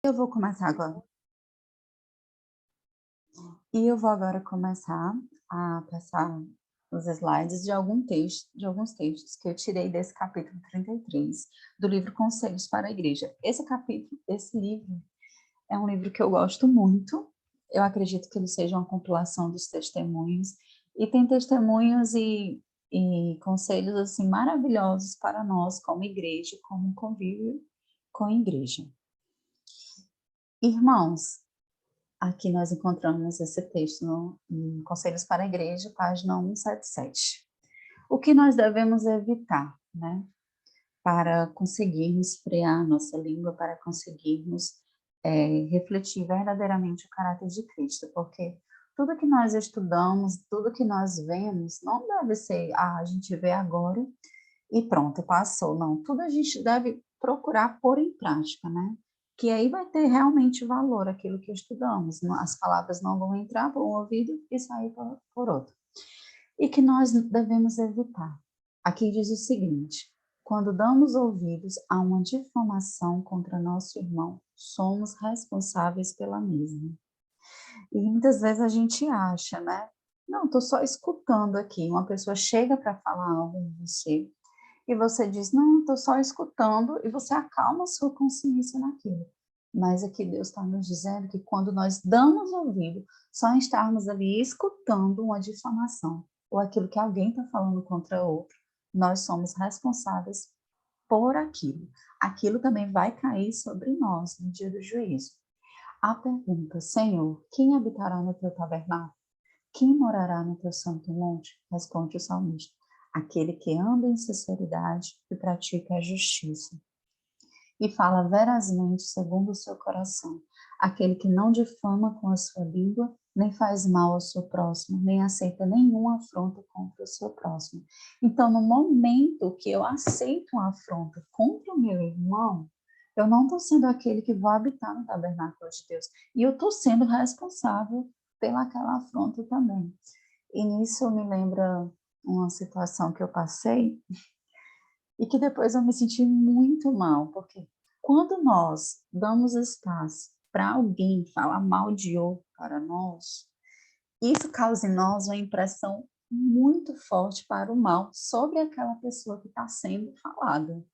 Eu vou começar agora. E eu vou agora começar a passar os slides de alguns textos que eu tirei desse capítulo 33 do livro Conselhos para a Igreja. Esse livro é um livro que eu gosto muito. Eu acredito que ele seja uma compilação dos testemunhos e tem testemunhos e conselhos assim maravilhosos para nós como igreja, como convívio com a igreja. Irmãos, aqui nós encontramos esse texto em Conselhos para a Igreja, página 177. O que nós devemos evitar, né? Para conseguirmos frear a nossa língua, para conseguirmos refletir verdadeiramente o caráter de Cristo, porque tudo que nós estudamos, tudo que nós vemos, não deve ser, a gente vê agora e pronto, passou. Não, tudo a gente deve procurar pôr em prática, né? Que aí vai ter realmente valor aquilo que estudamos. As palavras não vão entrar por um ouvido e sair por outro. E que nós devemos evitar. Aqui diz o seguinte: quando damos ouvidos a uma difamação contra nosso irmão, somos responsáveis pela mesma. E muitas vezes a gente acha, né? Não, estou só escutando aqui. Uma pessoa chega para falar algo em você, e você diz, não, estou só escutando, e você acalma a sua consciência naquilo. Mas aqui Deus está nos dizendo que quando nós damos ouvido, só estarmos ali escutando uma difamação, ou aquilo que alguém está falando contra outro, nós somos responsáveis por aquilo. Aquilo também vai cair sobre nós no dia do juízo. A pergunta, Senhor, quem habitará no teu tabernáculo? Quem morará no teu santo monte? Responde o salmista: aquele que anda em sinceridade e pratica a justiça, e fala verazmente segundo o seu coração, aquele que não difama com a sua língua, nem faz mal ao seu próximo, nem aceita nenhuma afronta contra o seu próximo. Então, no momento que eu aceito uma afronta contra o meu irmão, eu não estou sendo aquele que vai habitar no tabernáculo de Deus, e eu estou sendo responsável pelaquela afronta também. E nisso me lembra uma situação que eu passei e que depois eu me senti muito mal, porque quando nós damos espaço para alguém falar mal de outro para nós, isso causa em nós uma impressão muito forte para o mal sobre aquela pessoa que está sendo falada.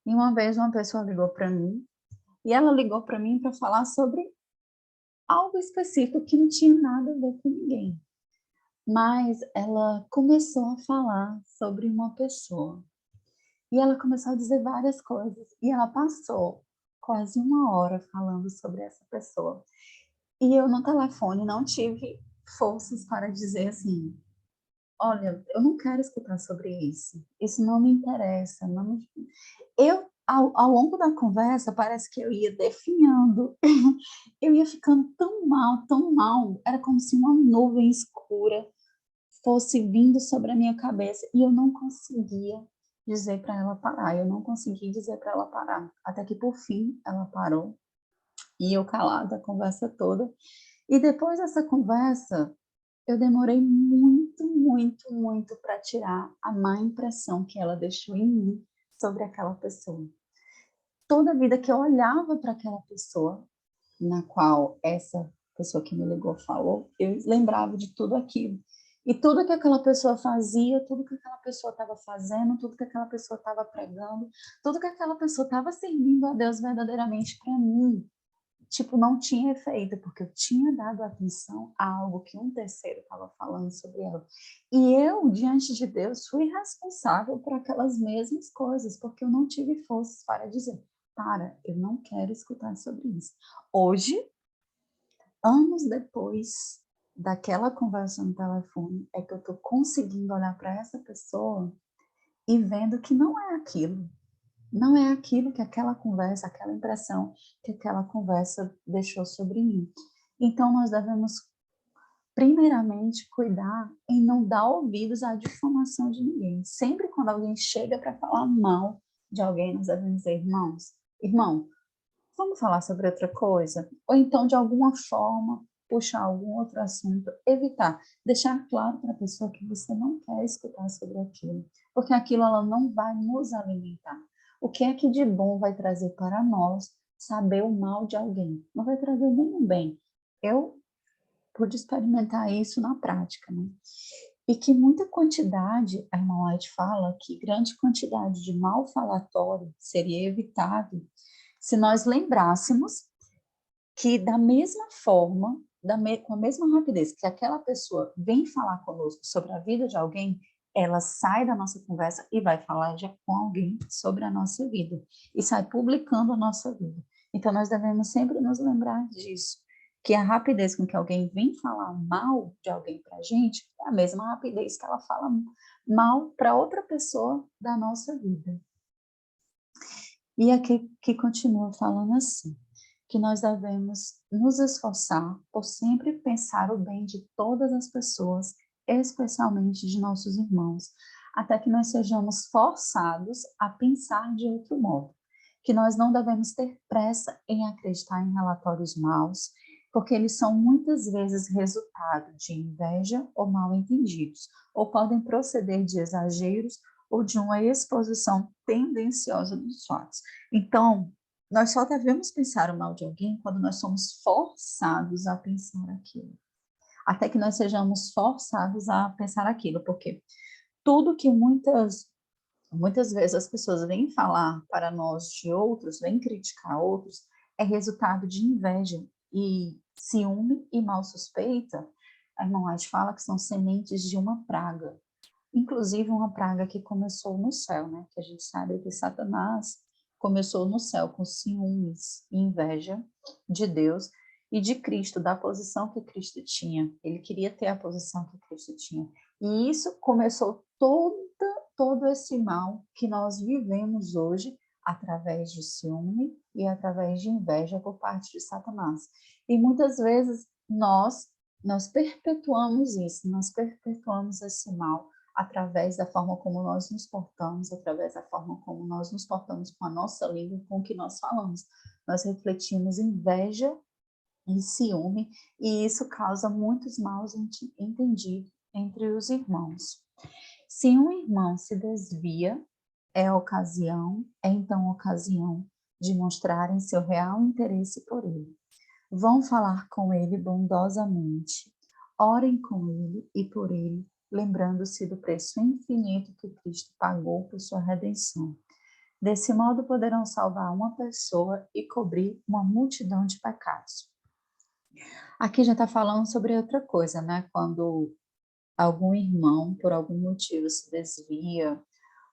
E uma vez uma pessoa ligou para mim, e ela ligou para mim para falar sobre algo específico que não tinha nada a ver com ninguém. Mas ela começou a falar sobre uma pessoa. E ela começou a dizer várias coisas. E ela passou quase uma hora falando sobre essa pessoa. E eu no telefone não tive forças para dizer assim: olha, eu não quero escutar sobre isso. Isso não me interessa. Não me... Eu, ao longo da conversa, parece que eu ia definhando. Eu ia ficando tão mal, tão mal. Era como se uma nuvem escura fosse vindo sobre a minha cabeça e eu não conseguia dizer para ela parar, eu não consegui dizer para ela parar, até que por fim ela parou e eu calada a conversa toda. E depois dessa conversa, eu demorei muito, muito, muito para tirar a má impressão que ela deixou em mim sobre aquela pessoa. Toda vida que eu olhava para aquela pessoa, na qual essa pessoa que me ligou falou, eu lembrava de tudo aquilo. E tudo que aquela pessoa fazia, tudo que aquela pessoa estava fazendo, tudo que aquela pessoa estava pregando, tudo que aquela pessoa estava servindo a Deus verdadeiramente para mim, tipo, não tinha efeito, porque eu tinha dado atenção a algo que um terceiro estava falando sobre ela. E eu, diante de Deus, fui responsável por aquelas mesmas coisas, porque eu não tive forças para dizer, para, eu não quero escutar sobre isso. Hoje, anos depois daquela conversa no telefone, é que eu estou conseguindo olhar para essa pessoa e vendo que não é aquilo. Não é aquilo que aquela conversa, aquela impressão que aquela conversa deixou sobre mim. Então, nós devemos, primeiramente, cuidar em não dar ouvidos à difamação de ninguém. Sempre quando alguém chega para falar mal de alguém, nós devemos dizer, irmãos, irmão, vamos falar sobre outra coisa? Ou então, de alguma forma, puxar algum outro assunto, evitar, deixar claro para a pessoa que você não quer escutar sobre aquilo, porque aquilo ela não vai nos alimentar. O que é que de bom vai trazer para nós saber o mal de alguém, não vai trazer nenhum bem. Eu pude experimentar isso na prática, né? E que muita quantidade, a irmã White fala que grande quantidade de mal falatório seria evitado se nós lembrássemos que da mesma forma, com a mesma rapidez que aquela pessoa vem falar conosco sobre a vida de alguém, ela sai da nossa conversa e vai falar com alguém sobre a nossa vida, e sai publicando a nossa vida. Então, nós devemos sempre nos lembrar disso, que a rapidez com que alguém vem falar mal de alguém para a gente é a mesma rapidez que ela fala mal para outra pessoa da nossa vida. E aqui que continua falando assim, que nós devemos nos esforçar por sempre pensar o bem de todas as pessoas, especialmente de nossos irmãos, até que nós sejamos forçados a pensar de outro modo. Que nós não devemos ter pressa em acreditar em relatórios maus, porque eles são muitas vezes resultado de inveja ou mal entendidos, ou podem proceder de exageros ou de uma exposição tendenciosa dos fatos. Então, nós só devemos pensar o mal de alguém quando nós somos forçados a pensar aquilo. Até que nós sejamos forçados a pensar aquilo, porque tudo que muitas vezes as pessoas vêm falar para nós de outros, vêm criticar outros, é resultado de inveja e ciúme e mal suspeita. A irmã White fala que são sementes de uma praga, inclusive uma praga que começou no céu, né? Que a gente sabe que Satanás começou no céu com ciúmes e inveja de Deus e de Cristo, da posição que Cristo tinha. Ele queria ter a posição que Cristo tinha. E isso começou todo esse mal que nós vivemos hoje através de ciúme e através de inveja por parte de Satanás. E muitas vezes nós perpetuamos isso, nós perpetuamos esse mal através da forma como nós nos portamos, através da forma como nós nos portamos com a nossa língua, com o que nós falamos. Nós refletimos inveja e ciúme, e isso causa muitos maus entendidos entre os irmãos. Se um irmão se desvia, é então ocasião de mostrarem seu real interesse por ele. Vão falar com ele bondosamente, orem com ele e por ele, lembrando-se do preço infinito que Cristo pagou por sua redenção. Desse modo poderão salvar uma pessoa e cobrir uma multidão de pecados. Aqui já está falando sobre outra coisa, né? Quando algum irmão, por algum motivo, se desvia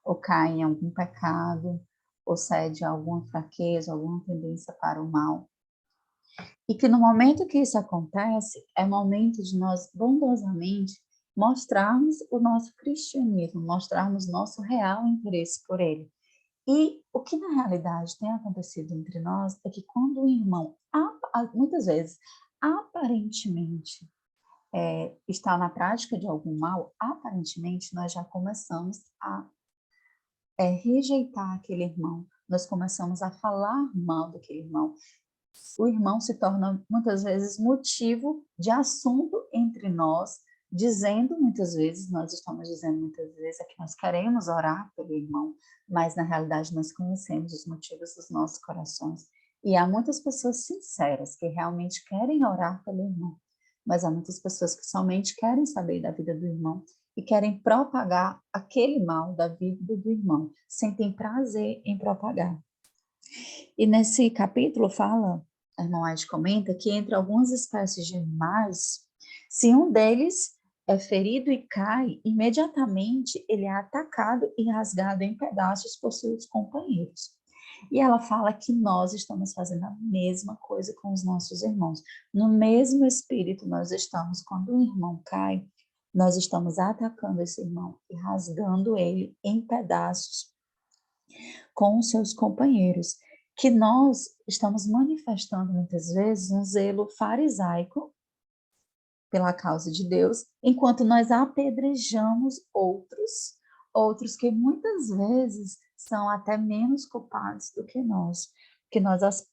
ou cai em algum pecado, ou cede a alguma fraqueza, alguma tendência para o mal. E que no momento que isso acontece, é momento de nós bondosamente mostrarmos o nosso cristianismo, mostrarmos nosso real interesse por ele. E o que na realidade tem acontecido entre nós é que quando o irmão, muitas vezes, aparentemente está na prática de algum mal, aparentemente nós já começamos a rejeitar aquele irmão, nós começamos a falar mal daquele irmão. O irmão se torna muitas vezes motivo de assunto entre nós, dizendo muitas vezes, nós estamos dizendo muitas vezes é que nós queremos orar pelo irmão, mas na realidade nós conhecemos os motivos dos nossos corações. E há muitas pessoas sinceras que realmente querem orar pelo irmão, mas há muitas pessoas que somente querem saber da vida do irmão e querem propagar aquele mal da vida do irmão, sentem prazer em propagar. E nesse capítulo fala, a irmã White comenta, que entre algumas espécies de animais, se um deles é ferido e cai, imediatamente ele é atacado e rasgado em pedaços por seus companheiros. E ela fala que nós estamos fazendo a mesma coisa com os nossos irmãos. No mesmo espírito nós estamos, quando um irmão cai, nós estamos atacando esse irmão e rasgando ele em pedaços com os seus companheiros, que nós estamos manifestando muitas vezes um zelo farisaico pela causa de Deus, enquanto nós apedrejamos outros que muitas vezes são até menos culpados do que nós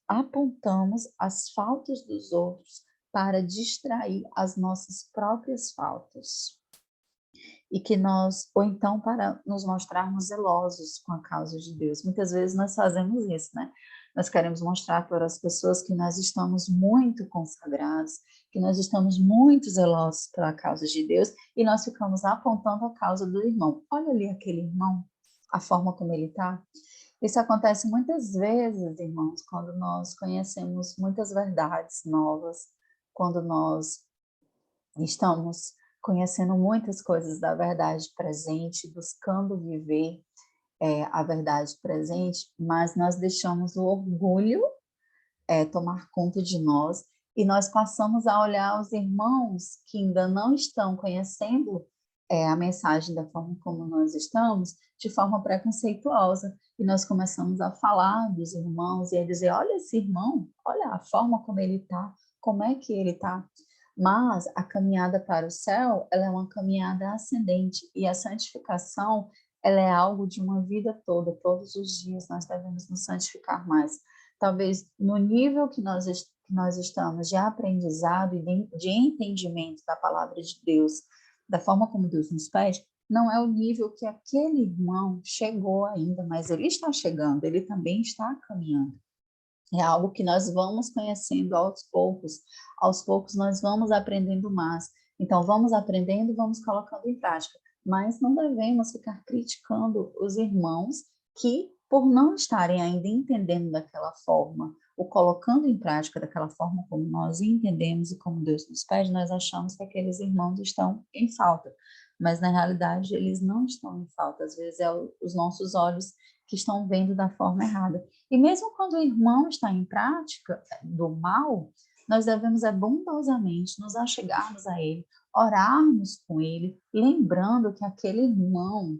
apontamos as faltas dos outros para distrair as nossas próprias faltas. E que nós, ou então para nos mostrarmos zelosos com a causa de Deus. Muitas vezes nós fazemos isso, né? Nós queremos mostrar para as pessoas que nós estamos muito consagrados, que nós estamos muito zelosos pela causa de Deus, e nós ficamos apontando a causa do irmão. Olha ali aquele irmão, a forma como ele está. Isso acontece muitas vezes, irmãos, quando nós conhecemos muitas verdades novas, quando nós estamos conhecendo muitas coisas da verdade presente, buscando viver a verdade presente, mas nós deixamos o orgulho tomar conta de nós e nós passamos a olhar os irmãos que ainda não estão conhecendo a mensagem da forma como nós estamos, de forma preconceituosa. E nós começamos a falar dos irmãos e a dizer, olha esse irmão, olha a forma como ele está, como é que ele está. Mas a caminhada para o céu, ela é uma caminhada ascendente e a santificação, ela é algo de uma vida toda, todos os dias nós devemos nos santificar mais. Talvez no nível que nós estamos de aprendizado e de entendimento da palavra de Deus, da forma como Deus nos pede, não é o nível que aquele irmão chegou ainda, mas ele está chegando, ele também está caminhando. É algo que nós vamos conhecendo aos poucos nós vamos aprendendo mais. Então, vamos aprendendo e vamos colocando em prática. Mas não devemos ficar criticando os irmãos que, por não estarem ainda entendendo daquela forma, ou colocando em prática daquela forma como nós entendemos e como Deus nos pede, nós achamos que aqueles irmãos estão em falta. Mas, na realidade, eles não estão em falta. Às vezes, é os nossos olhos que estão vendo da forma errada. E mesmo quando o irmão está em prática do mal, nós devemos bondosamente nos achegarmos a ele, orarmos com ele, lembrando que aquele irmão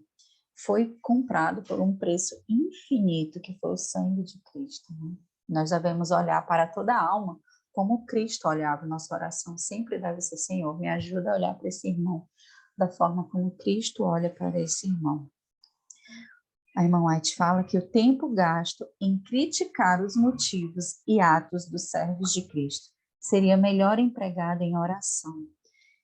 foi comprado por um preço infinito, que foi o sangue de Cristo. Né? Nós devemos olhar para toda a alma como Cristo olhava. Nossa oração sempre deve ser, Senhor, me ajuda a olhar para esse irmão da forma como Cristo olha para esse irmão. A irmã White fala que o tempo gasto em criticar os motivos e atos dos servos de Cristo seria melhor empregado em oração.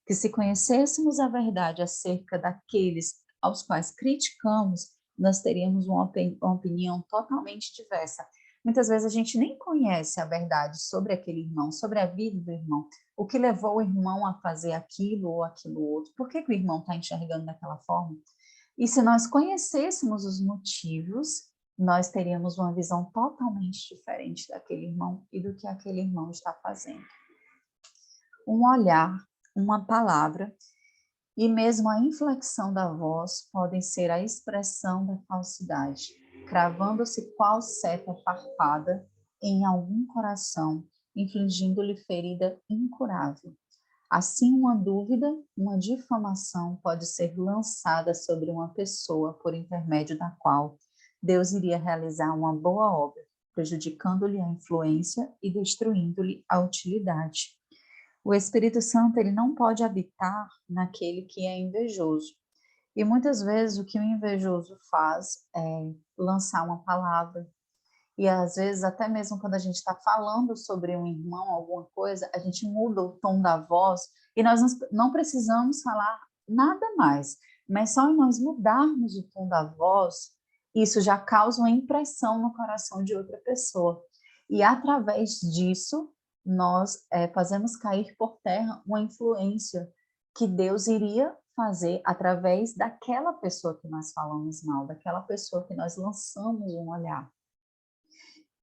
Que se conhecêssemos a verdade acerca daqueles aos quais criticamos, nós teríamos uma opinião totalmente diversa. Muitas vezes a gente nem conhece a verdade sobre aquele irmão, sobre a vida do irmão, o que levou o irmão a fazer aquilo ou aquilo outro, por que o irmão está enxergando daquela forma? E se nós conhecêssemos os motivos, nós teríamos uma visão totalmente diferente daquele irmão e do que aquele irmão está fazendo. Um olhar, uma palavra e mesmo a inflexão da voz podem ser a expressão da falsidade, cravando-se qual seta farpada em algum coração, infligindo-lhe ferida incurável. Assim, uma dúvida, uma difamação pode ser lançada sobre uma pessoa por intermédio da qual Deus iria realizar uma boa obra, prejudicando-lhe a influência e destruindo-lhe a utilidade. O Espírito Santo ele não pode habitar naquele que é invejoso. E muitas vezes o que o invejoso faz é lançar uma palavra. E às vezes, até mesmo quando a gente está falando sobre um irmão, alguma coisa, a gente muda o tom da voz e nós não precisamos falar nada mais. Mas só em nós mudarmos o tom da voz, isso já causa uma impressão no coração de outra pessoa. E através disso, nós fazemos cair por terra uma influência que Deus iria fazer através daquela pessoa que nós falamos mal, daquela pessoa que nós lançamos um olhar.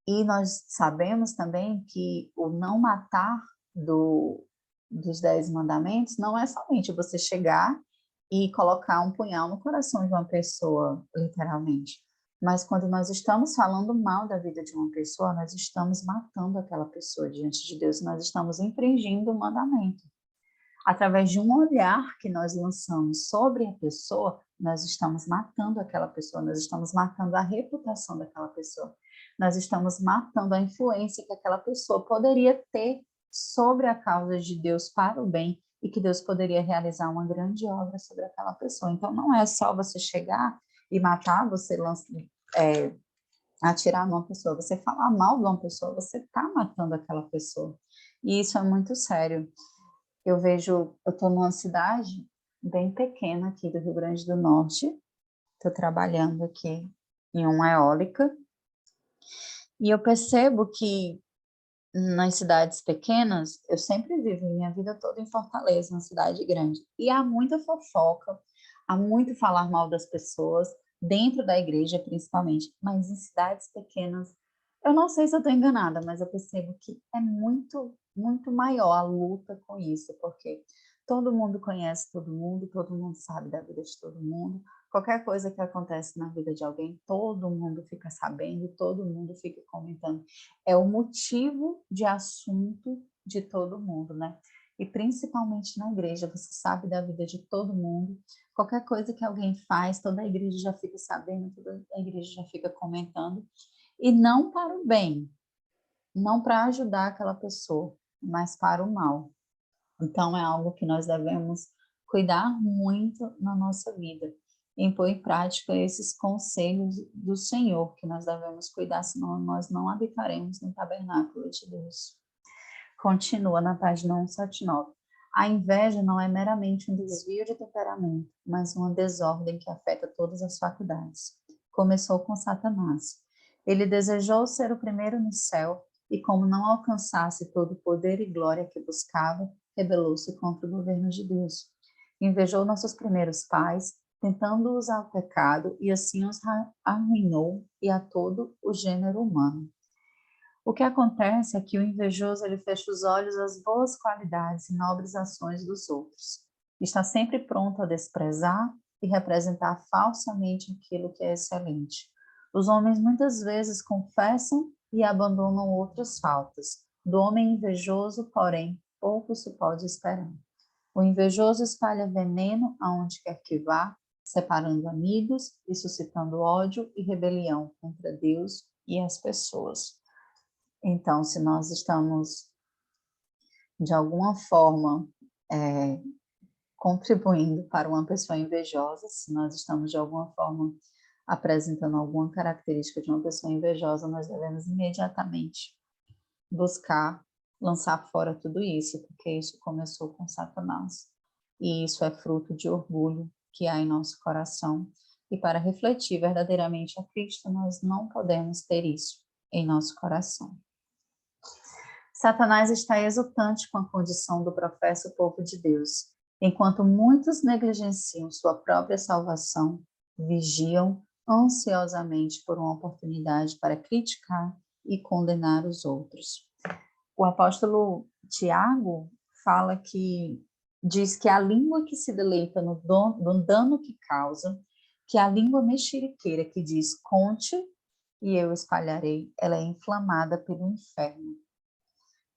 E nós sabemos também que o não matar dos 10 mandamentos não é somente você chegar e colocar um punhal no coração de uma pessoa, literalmente. Mas quando nós estamos falando mal da vida de uma pessoa, nós estamos matando aquela pessoa diante de Deus, nós estamos infringindo o mandamento. Através de um olhar que nós lançamos sobre a pessoa, nós estamos matando aquela pessoa, nós estamos matando a reputação daquela pessoa, nós estamos matando a influência que aquela pessoa poderia ter sobre a causa de Deus para o bem e que Deus poderia realizar uma grande obra sobre aquela pessoa. Então, não é só você chegar e matar, você atirar numa pessoa, você falar mal de uma pessoa, você está matando aquela pessoa. E isso é muito sério. Eu estou numa cidade bem pequena aqui do Rio Grande do Norte, estou trabalhando aqui em uma eólica, E eu percebo que nas cidades pequenas, eu sempre vivo minha vida toda em Fortaleza, uma cidade grande, e há muita fofoca, há muito falar mal das pessoas, dentro da igreja principalmente, mas em cidades pequenas, eu não sei se eu estou enganada, mas eu percebo que é muito, muito maior a luta com isso, porque todo mundo conhece todo mundo sabe da vida de todo mundo, qualquer coisa que acontece na vida de alguém, todo mundo fica sabendo, todo mundo fica comentando. É o motivo de assunto de todo mundo, né? E principalmente na igreja, você sabe da vida de todo mundo. Qualquer coisa que alguém faz, toda a igreja já fica sabendo, toda a igreja já fica comentando. E não para o bem, não para ajudar aquela pessoa, mas para o mal. Então, é algo que nós devemos cuidar muito na nossa vida, em pôr em prática esses conselhos do Senhor, que nós devemos cuidar, senão nós não habitaremos no tabernáculo de Deus. Continua na página 179. A inveja não é meramente um desvio de temperamento, mas uma desordem que afeta todas as faculdades. Começou com Satanás. Ele desejou ser o primeiro no céu e, como não alcançasse todo o poder e glória que buscava, rebelou-se contra o governo de Deus. Invejou nossos primeiros pais, tentando usar o pecado, e assim os arruinou e a todo o gênero humano. O que acontece é que o invejoso ele fecha os olhos às boas qualidades e nobres ações dos outros. Está sempre pronto a desprezar e representar falsamente aquilo que é excelente. Os homens muitas vezes confessam e abandonam outras faltas. Do homem invejoso, porém, pouco se pode esperar. O invejoso espalha veneno aonde quer que vá, separando amigos e suscitando ódio e rebelião contra Deus e as pessoas. Então, se nós estamos, de alguma forma, contribuindo para uma pessoa invejosa, se nós estamos, de alguma forma, apresentando alguma característica de uma pessoa invejosa, nós devemos imediatamente buscar lançar fora tudo isso, porque isso começou com Satanás. E isso é fruto de orgulho que há em nosso coração. E para refletir verdadeiramente a Cristo, nós não podemos ter isso em nosso coração. Satanás está exultante com a condição do professo povo de Deus, enquanto muitos negligenciam sua própria salvação, vigiam ansiosamente por uma oportunidade para criticar e condenar os outros. O apóstolo Tiago fala que diz que a língua que se deleita no dano que causa, que a língua mexeriqueira que diz conte e eu espalharei, ela é inflamada pelo inferno,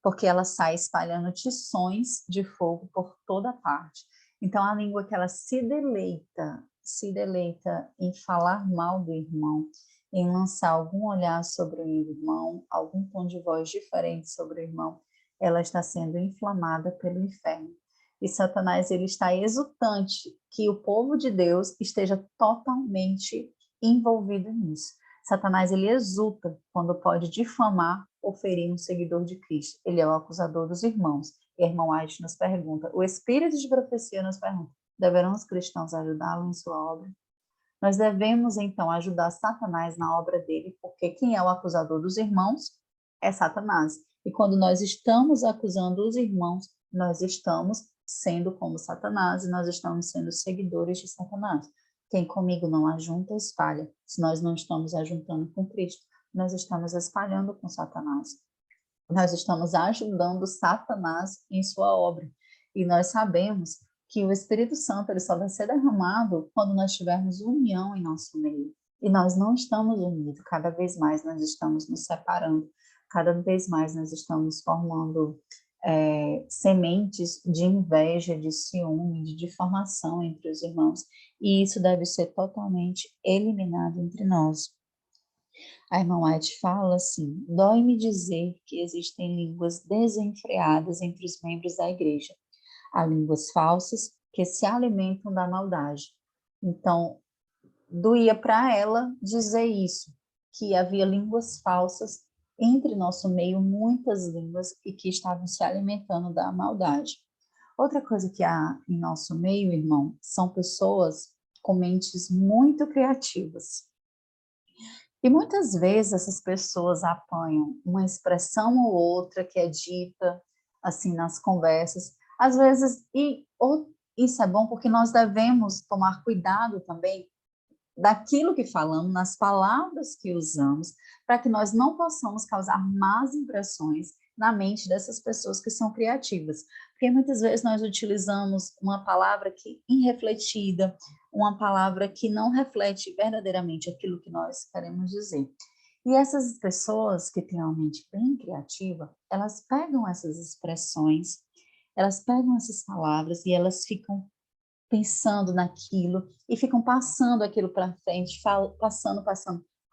porque ela sai espalhando tições de fogo por toda parte. Então, a língua que ela se deleita em falar mal do irmão, em lançar algum olhar sobre o irmão, algum tom de voz diferente sobre o irmão, ela está sendo inflamada pelo inferno. E Satanás, ele está exultante que o povo de Deus esteja totalmente envolvido nisso. Satanás, ele exulta quando pode difamar ou ferir um seguidor de Cristo. Ele é o acusador dos irmãos. E a irmã White nos pergunta, o espírito de profecia nos pergunta, deverão os cristãos ajudá-lo em sua obra? Nós devemos, então, ajudar Satanás na obra dele, porque quem é o acusador dos irmãos é Satanás. E quando nós estamos acusando os irmãos, nós estamos sendo como Satanás e nós estamos sendo seguidores de Satanás. Quem comigo não ajunta, espalha. Se nós não estamos ajuntando com Cristo, nós estamos espalhando com Satanás. Nós estamos ajudando Satanás em sua obra. E nós sabemos que o Espírito Santo ele só vai ser derramado quando nós tivermos união em nosso meio. E nós não estamos unidos, cada vez mais nós estamos nos separando, cada vez mais nós estamos formando sementes de inveja, de ciúme, de difamação entre os irmãos. E isso deve ser totalmente eliminado entre nós. A irmã White fala assim, dói-me dizer que existem línguas desenfreadas entre os membros da igreja. Há línguas falsas que se alimentam da maldade. Então, doía para ela dizer isso, que havia línguas falsas entre nosso meio, muitas línguas, e que estavam se alimentando da maldade. Outra coisa que há em nosso meio, irmão, são pessoas com mentes muito criativas, E muitas vezes essas pessoas apanham uma expressão ou outra que é dita assim nas conversas, às vezes, isso é bom porque nós devemos tomar cuidado também daquilo que falamos, nas palavras que usamos, para que nós não possamos causar más impressões na mente dessas pessoas que são criativas. Porque muitas vezes nós utilizamos uma palavra que irrefletida, uma palavra que não reflete verdadeiramente aquilo que nós queremos dizer. E essas pessoas que têm uma mente bem criativa, elas pegam essas expressões, elas pegam essas palavras e elas ficam pensando naquilo e ficam passando aquilo para frente, passando,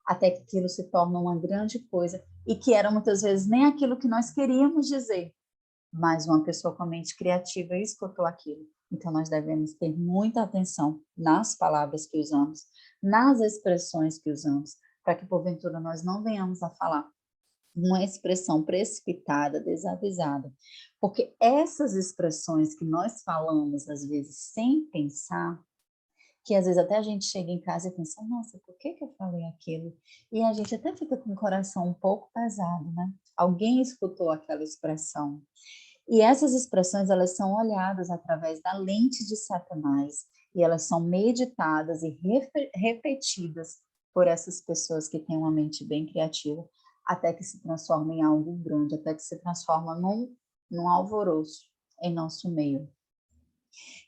até que aquilo se torna uma grande coisa e que era muitas vezes nem aquilo que nós queríamos dizer, mas uma pessoa com a mente criativa escutou aquilo. Então, nós devemos ter muita atenção nas palavras que usamos, nas expressões que usamos, para que, porventura, nós não venhamos a falar uma expressão precipitada, desavisada. Porque essas expressões que nós falamos, às vezes, sem pensar, que às vezes até a gente chega em casa e pensa, nossa, por que eu falei aquilo? E a gente até fica com o coração um pouco pesado, né? Alguém escutou aquela expressão. E essas expressões, elas são olhadas através da lente de Satanás, e elas são meditadas e repetidas por essas pessoas que têm uma mente bem criativa, até que se transforma em algo grande, até que se transforma num alvoroço em nosso meio.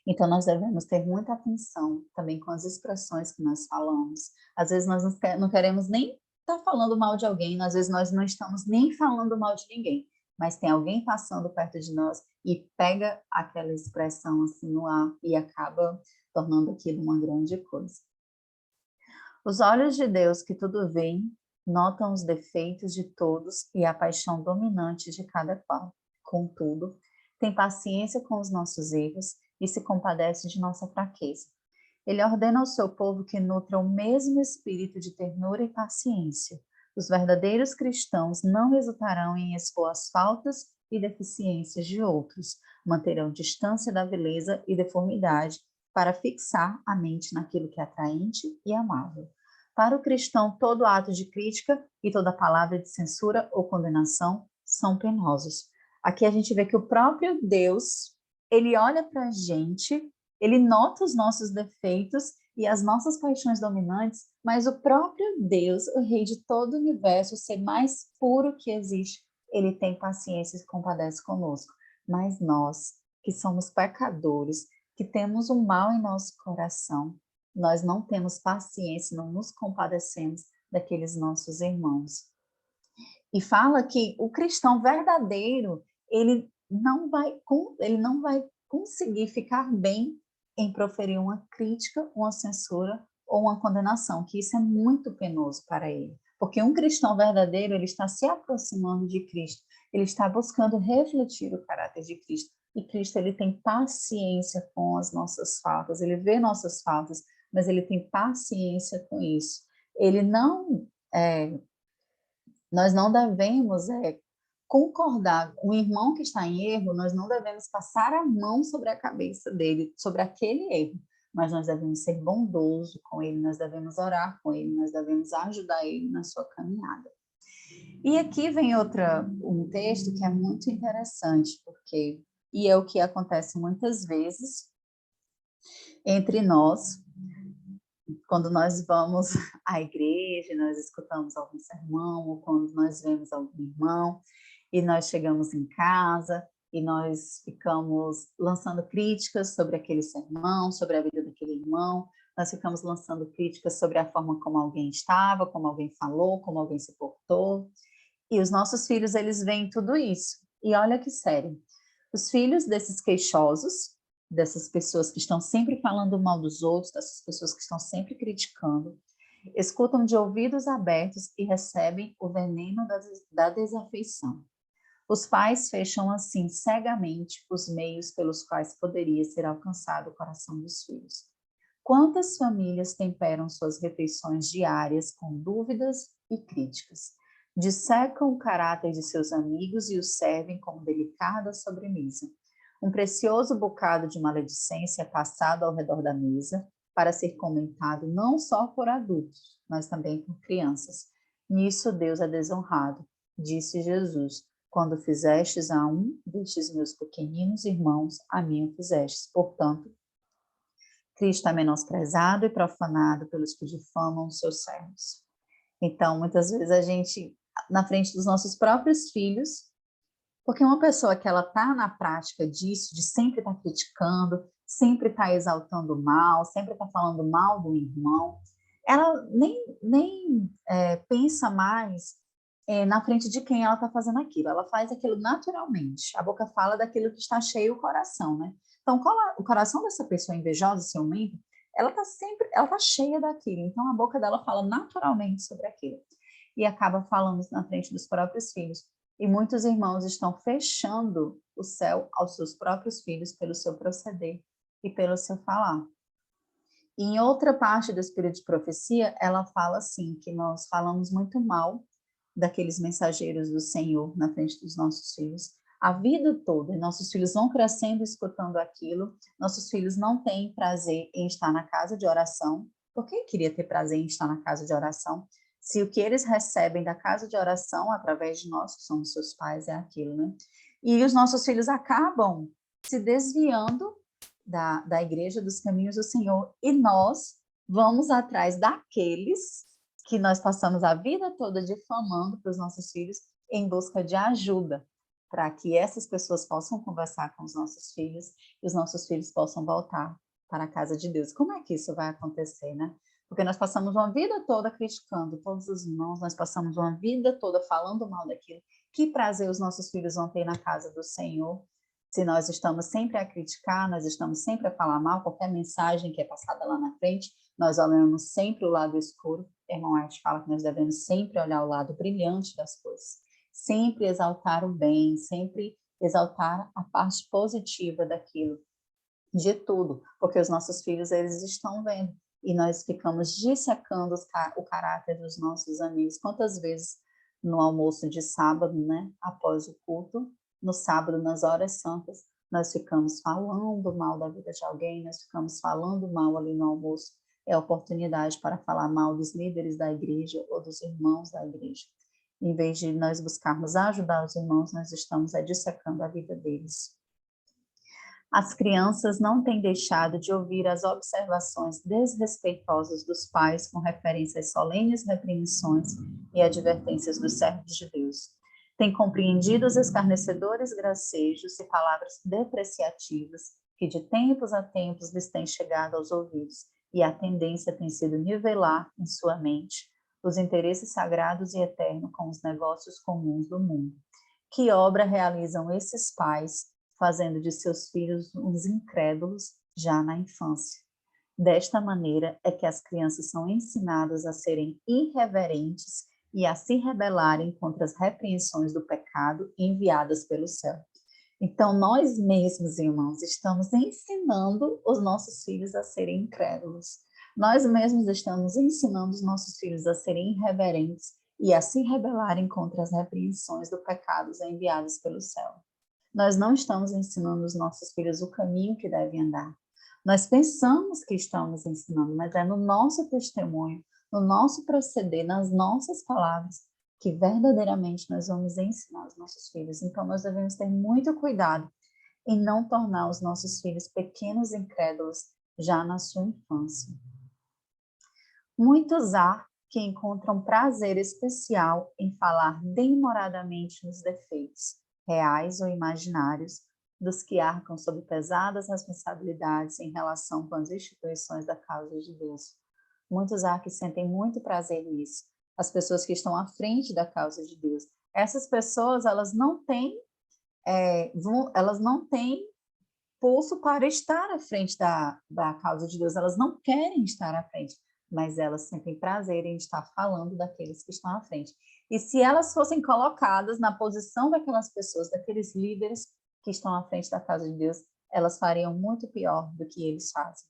Então, nós devemos ter muita atenção também com as expressões que nós falamos. Às vezes, nós não queremos nem estar falando mal de alguém, às vezes, nós não estamos nem falando mal de ninguém, mas tem alguém passando perto de nós e pega aquela expressão assim no ar e acaba tornando aquilo uma grande coisa. Os olhos de Deus que tudo veem, notam os defeitos de todos e a paixão dominante de cada qual. Contudo, tem paciência com os nossos erros e se compadece de nossa fraqueza. Ele ordena ao seu povo que nutra o mesmo espírito de ternura e paciência. Os verdadeiros cristãos não hesitarão em expor as faltas e deficiências de outros, manterão distância da vileza e deformidade para fixar a mente naquilo que é atraente e amável. Para o cristão, todo ato de crítica e toda palavra de censura ou condenação são penosos. Aqui a gente vê que o próprio Deus, ele olha para a gente, ele nota os nossos defeitos e as nossas paixões dominantes, mas o próprio Deus, o Rei de todo o universo, o ser mais puro que existe, ele tem paciência e se compadece conosco. Mas nós, que somos pecadores, que temos o mal em nosso coração, nós não temos paciência, não nos compadecemos daqueles nossos irmãos. E fala que o cristão verdadeiro, ele não vai conseguir ficar bem em proferir uma crítica, uma censura ou uma condenação, que isso é muito penoso para ele. Porque um cristão verdadeiro, ele está se aproximando de Cristo, ele está buscando refletir o caráter de Cristo. E Cristo, ele tem paciência com as nossas faltas, ele vê nossas faltas, mas ele tem paciência com isso. Ele não, nós não devemos concordar. O irmão que está em erro, nós não devemos passar a mão sobre a cabeça dele, sobre aquele erro, mas nós devemos ser bondosos com ele, nós devemos orar com ele, nós devemos ajudar ele na sua caminhada. E aqui vem um texto que é muito interessante, e é o que acontece muitas vezes entre nós, quando nós vamos à igreja, nós escutamos algum sermão, ou quando nós vemos algum irmão, e nós chegamos em casa, e nós ficamos lançando críticas sobre aquele sermão, sobre a vida daquele irmão, nós ficamos lançando críticas sobre a forma como alguém estava, como alguém falou, como alguém se portou, e os nossos filhos, eles veem tudo isso. E olha que sério, os filhos desses queixosos, dessas pessoas que estão sempre falando mal dos outros, dessas pessoas que estão sempre criticando, escutam de ouvidos abertos e recebem o veneno da desafeição. Os pais fecham assim cegamente os meios pelos quais poderia ser alcançado o coração dos filhos. Quantas famílias temperam suas refeições diárias com dúvidas e críticas? Dissecam o caráter de seus amigos e os servem como delicada sobremesa. Um precioso bocado de maledicência é passado ao redor da mesa, para ser comentado não só por adultos, mas também por crianças. Nisso Deus é desonrado, disse Jesus. Quando fizestes a um destes meus pequeninos irmãos, a mim o fizestes. Portanto, Cristo é menosprezado e profanado pelos que difamam os seus servos. Então, muitas vezes a gente, na frente dos nossos próprios filhos, porque uma pessoa que ela está na prática disso, de sempre estar criticando, sempre estar exaltando o mal, sempre estar falando mal do irmão, ela nem pensa mais na frente de quem ela está fazendo aquilo. Ela faz aquilo naturalmente. A boca fala daquilo que está cheio o coração, né? Então, o coração dessa pessoa invejosa, ciumenta, ela está cheia daquilo. Então, a boca dela fala naturalmente sobre aquilo. E acaba falando na frente dos próprios filhos. E muitos irmãos estão fechando o céu aos seus próprios filhos pelo seu proceder e pelo seu falar. E em outra parte do Espírito de Profecia, ela fala assim, que nós falamos muito mal daqueles mensageiros do Senhor na frente dos nossos filhos, a vida toda, e nossos filhos vão crescendo escutando aquilo, nossos filhos não têm prazer em estar na casa de oração. Por que queria ter prazer em estar na casa de oração? Se o que eles recebem da casa de oração, através de nós, que somos seus pais, é aquilo, né? E os nossos filhos acabam se desviando da igreja, dos caminhos do Senhor, e nós vamos atrás daqueles que nós passamos a vida toda difamando para os nossos filhos, em busca de ajuda, para que essas pessoas possam conversar com os nossos filhos e os nossos filhos possam voltar para a casa de Deus. Como é que isso vai acontecer, né? Porque nós passamos uma vida toda criticando todos os irmãos, nós passamos uma vida toda falando mal daquilo. Que prazer os nossos filhos vão ter na casa do Senhor, se nós estamos sempre a criticar, nós estamos sempre a falar mal, qualquer mensagem que é passada lá na frente, nós olhamos sempre o lado escuro. O irmão Arte fala que nós devemos sempre olhar o lado brilhante das coisas, sempre exaltar o bem, sempre exaltar a parte positiva daquilo, de tudo, porque os nossos filhos, eles estão vendo, e nós ficamos dissecando o caráter dos nossos amigos. Quantas vezes no almoço de sábado, né, após o culto, no sábado, nas horas santas, nós ficamos falando mal da vida de alguém, nós ficamos falando mal ali no almoço. É a oportunidade para falar mal dos líderes da igreja ou dos irmãos da igreja. Em vez de nós buscarmos ajudar os irmãos, nós estamos dissecando a vida deles. As crianças não têm deixado de ouvir as observações desrespeitosas dos pais com referência às solenes repreensões e advertências dos servos de Deus. Têm compreendido os escarnecedores gracejos e palavras depreciativas que de tempos a tempos lhes têm chegado aos ouvidos, e a tendência tem sido nivelar em sua mente os interesses sagrados e eternos com os negócios comuns do mundo. Que obra realizam esses pais, fazendo de seus filhos uns incrédulos já na infância? Desta maneira é que as crianças são ensinadas a serem irreverentes e a se rebelarem contra as repreensões do pecado enviadas pelo céu. Então, nós mesmos, irmãos, estamos ensinando os nossos filhos a serem incrédulos. Nós mesmos estamos ensinando os nossos filhos a serem irreverentes e a se rebelarem contra as repreensões do pecado enviadas pelo céu. Nós não estamos ensinando os nossos filhos o caminho que devem andar. Nós pensamos que estamos ensinando, mas é no nosso testemunho, no nosso proceder, nas nossas palavras, que verdadeiramente nós vamos ensinar os nossos filhos. Então, nós devemos ter muito cuidado em não tornar os nossos filhos pequenos incrédulos já na sua infância. Muitos há que encontram prazer especial em falar demoradamente nos defeitos, reais ou imaginários, dos que arcam sob pesadas responsabilidades em relação com as instituições da causa de Deus. Muitos há que sentem muito prazer nisso, as pessoas que estão à frente da causa de Deus. Essas pessoas, elas não têm pulso para estar à frente da causa de Deus, elas não querem estar à frente, mas elas sentem prazer em estar falando daqueles que estão à frente. E se elas fossem colocadas na posição daquelas pessoas, daqueles líderes que estão à frente da causa de Deus, elas fariam muito pior do que eles fazem.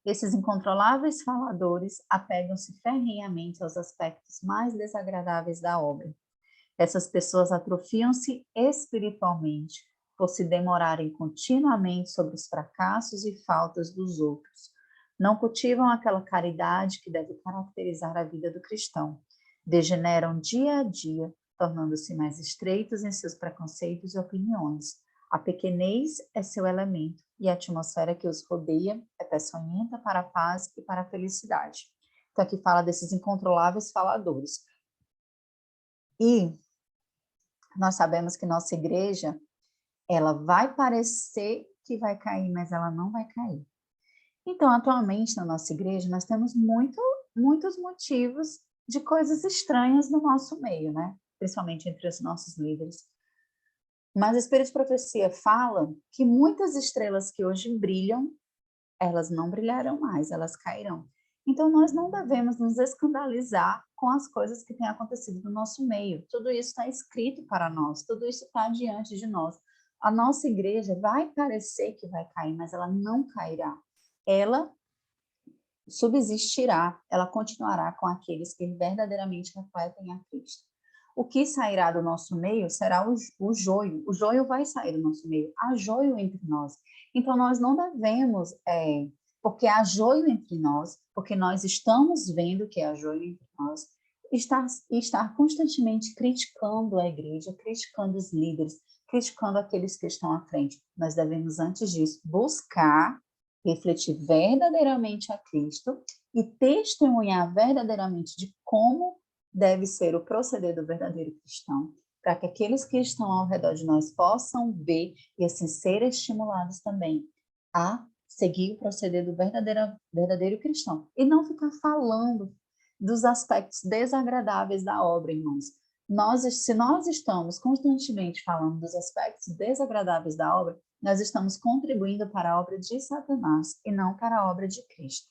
Esses incontroláveis faladores apegam-se ferrenhamente aos aspectos mais desagradáveis da obra. Essas pessoas atrofiam-se espiritualmente por se demorarem continuamente sobre os fracassos e faltas dos outros. Não cultivam aquela caridade que deve caracterizar a vida do cristão. Degeneram dia a dia, tornando-se mais estreitos em seus preconceitos e opiniões. A pequenez é seu elemento e a atmosfera que os rodeia é peçonhenta para a paz e para a felicidade. Então, aqui fala desses incontroláveis faladores. E nós sabemos que nossa igreja, ela vai parecer que vai cair, mas ela não vai cair. Então, atualmente, na nossa igreja, nós temos muitos motivos de coisas estranhas no nosso meio, né? Principalmente entre os nossos líderes. Mas o Espírito de Profecia fala que muitas estrelas que hoje brilham, elas não brilharão mais, elas cairão. Então, nós não devemos nos escandalizar com as coisas que têm acontecido no nosso meio. Tudo isso está escrito para nós, tudo isso está diante de nós. A nossa igreja vai parecer que vai cair, mas ela não cairá. Ela subsistirá, ela continuará com aqueles que verdadeiramente refletem a Cristo. O que sairá do nosso meio será o joio. O joio vai sair do nosso meio. Há joio entre nós. Então, nós não devemos, porque há joio entre nós, porque nós estamos vendo que há joio entre nós, estar constantemente criticando a igreja, criticando os líderes, criticando aqueles que estão à frente. Nós devemos, antes disso, buscar refletir verdadeiramente a Cristo e testemunhar verdadeiramente de como deve ser o proceder do verdadeiro cristão, para que aqueles que estão ao redor de nós possam ver e assim ser estimulados também a seguir o proceder do verdadeiro cristão e não ficar falando dos aspectos desagradáveis da obra, irmãos. Se nós estamos constantemente falando dos aspectos desagradáveis da obra, nós estamos contribuindo para a obra de Satanás e não para a obra de Cristo.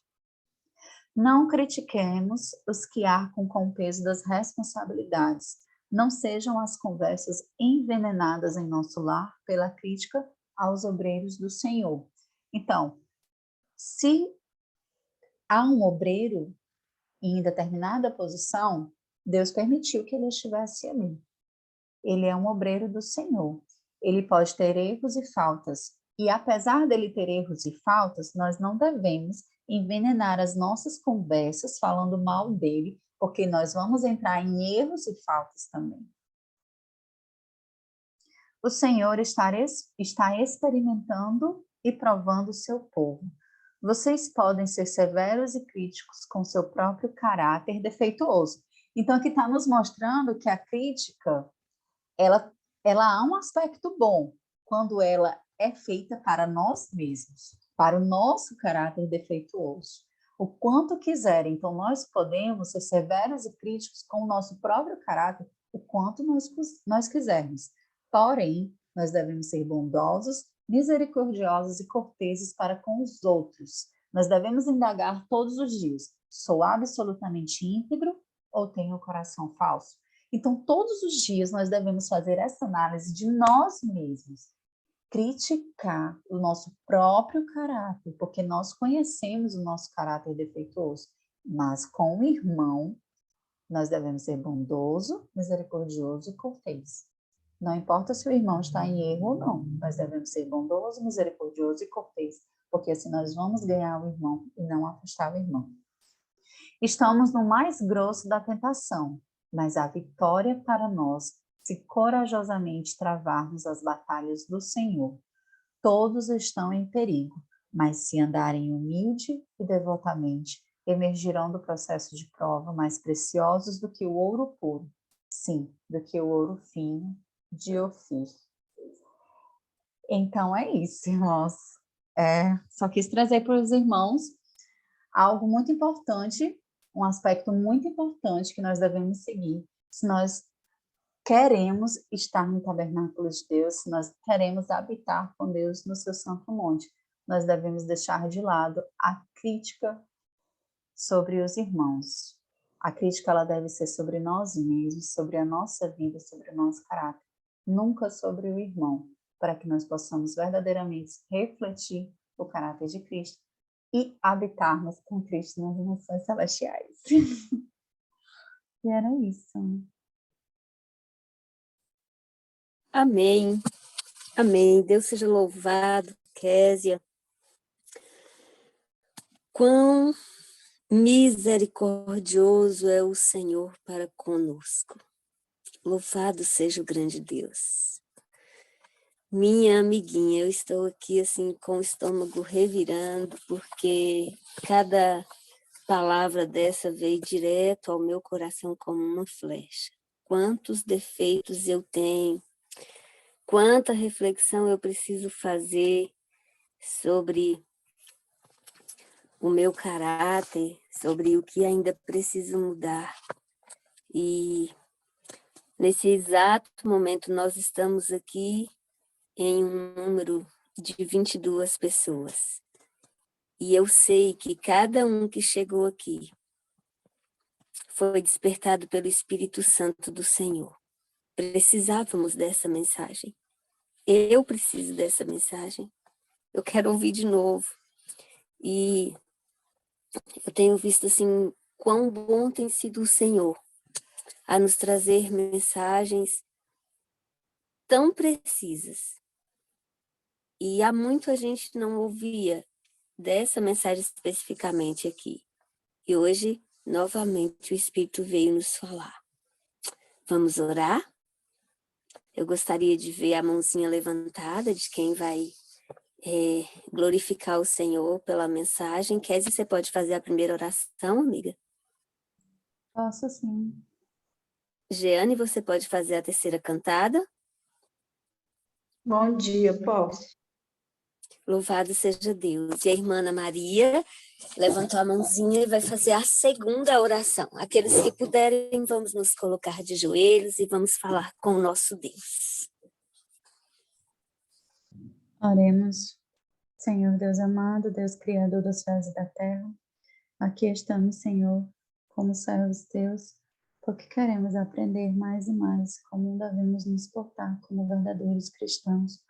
Não critiquemos os que arcam com o peso das responsabilidades. Não sejam as conversas envenenadas em nosso lar pela crítica aos obreiros do Senhor. Então, se há um obreiro em determinada posição, Deus permitiu que ele estivesse ali. Ele é um obreiro do Senhor. Ele pode ter erros e faltas. E apesar dele ter erros e faltas, nós não devemos envenenar as nossas conversas falando mal dele, porque nós vamos entrar em erros e faltas também. O Senhor está experimentando e provando o seu povo. Vocês podem ser severos e críticos com seu próprio caráter defeituoso. Então, aqui está nos mostrando que a crítica, ela há um aspecto bom quando ela é feita para nós mesmos, para o nosso caráter defeituoso. O quanto quiserem, então nós podemos ser severos e críticos com o nosso próprio caráter, o quanto nós quisermos. Porém, nós devemos ser bondosos, misericordiosos e corteses para com os outros. Nós devemos indagar todos os dias: sou absolutamente íntegro ou tenho o coração falso? Então, todos os dias nós devemos fazer essa análise de nós mesmos, criticar o nosso próprio caráter, porque nós conhecemos o nosso caráter defeituoso, mas com o irmão nós devemos ser bondoso, misericordioso e cortês. Não importa se o irmão está em erro ou não, nós devemos ser bondoso, misericordioso e cortês, porque assim nós vamos ganhar o irmão e não afastar o irmão. Estamos no mais grosso da tentação, mas a vitória para nós, se corajosamente travarmos as batalhas do Senhor. Todos estão em perigo, mas se andarem humilde e devotamente, emergirão do processo de prova mais preciosos do que o ouro puro, sim, do que o ouro fino de Ofir. Então é isso, irmãos. Só quis trazer para os irmãos algo muito importante, um aspecto muito importante que nós devemos seguir se nós queremos estar no tabernáculo de Deus, se nós queremos habitar com Deus no seu santo monte. Nós devemos deixar de lado a crítica sobre os irmãos. A crítica ela deve ser sobre nós mesmos, sobre a nossa vida, sobre o nosso caráter, nunca sobre o irmão, para que nós possamos verdadeiramente refletir o caráter de Cristo e habitarmos com Cristo nas dimensões celestiais. E era isso. Amém. Amém. Deus seja louvado, Késia. Quão misericordioso é o Senhor para conosco. Louvado seja o grande Deus. Minha amiguinha, eu estou aqui assim com o estômago revirando, porque cada palavra dessa veio direto ao meu coração como uma flecha. Quantos defeitos eu tenho, quanta reflexão eu preciso fazer sobre o meu caráter, sobre o que ainda preciso mudar. E nesse exato momento nós estamos aqui em um número de 22 pessoas. E eu sei que cada um que chegou aqui foi despertado pelo Espírito Santo do Senhor. Precisávamos dessa mensagem. Eu preciso dessa mensagem. Eu quero ouvir de novo. E eu tenho visto assim quão bom tem sido o Senhor a nos trazer mensagens tão precisas. E há muito a gente não ouvia dessa mensagem especificamente aqui. E hoje, novamente, o Espírito veio nos falar. Vamos orar? Eu gostaria de ver a mãozinha levantada de quem vai glorificar o Senhor pela mensagem. Kézia, você pode fazer a primeira oração, amiga? Posso sim. Jeane, você pode fazer a terceira cantada? Bom dia, posso? Louvado seja Deus. E a irmã Ana Maria levantou a mãozinha e vai fazer a segunda oração. Aqueles que puderem, vamos nos colocar de joelhos e vamos falar com o nosso Deus. Oremos. Senhor Deus amado, Deus Criador dos céus e da terra, aqui estamos, Senhor, como servos teus, porque queremos aprender mais e mais como devemos nos portar como verdadeiros cristãos,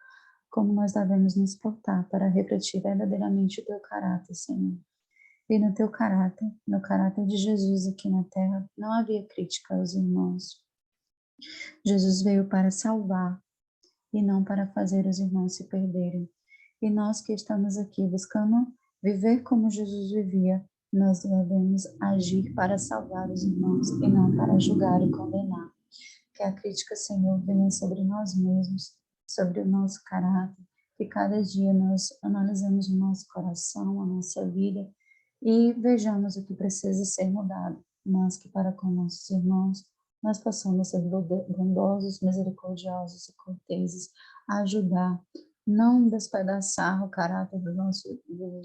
como nós devemos nos portar para refletir verdadeiramente o teu caráter, Senhor. E no teu caráter, no caráter de Jesus aqui na terra, não havia crítica aos irmãos. Jesus veio para salvar e não para fazer os irmãos se perderem. E nós que estamos aqui buscando viver como Jesus vivia, nós devemos agir para salvar os irmãos e não para julgar e condenar. Que a crítica, Senhor, venha sobre nós mesmos, sobre o nosso caráter, que cada dia nós analisemos o nosso coração, a nossa vida e vejamos o que precisa ser mudado. Nós que para com nossos irmãos, nós possamos ser bondosos, misericordiosos e corteses, ajudar, não despedaçar o caráter dos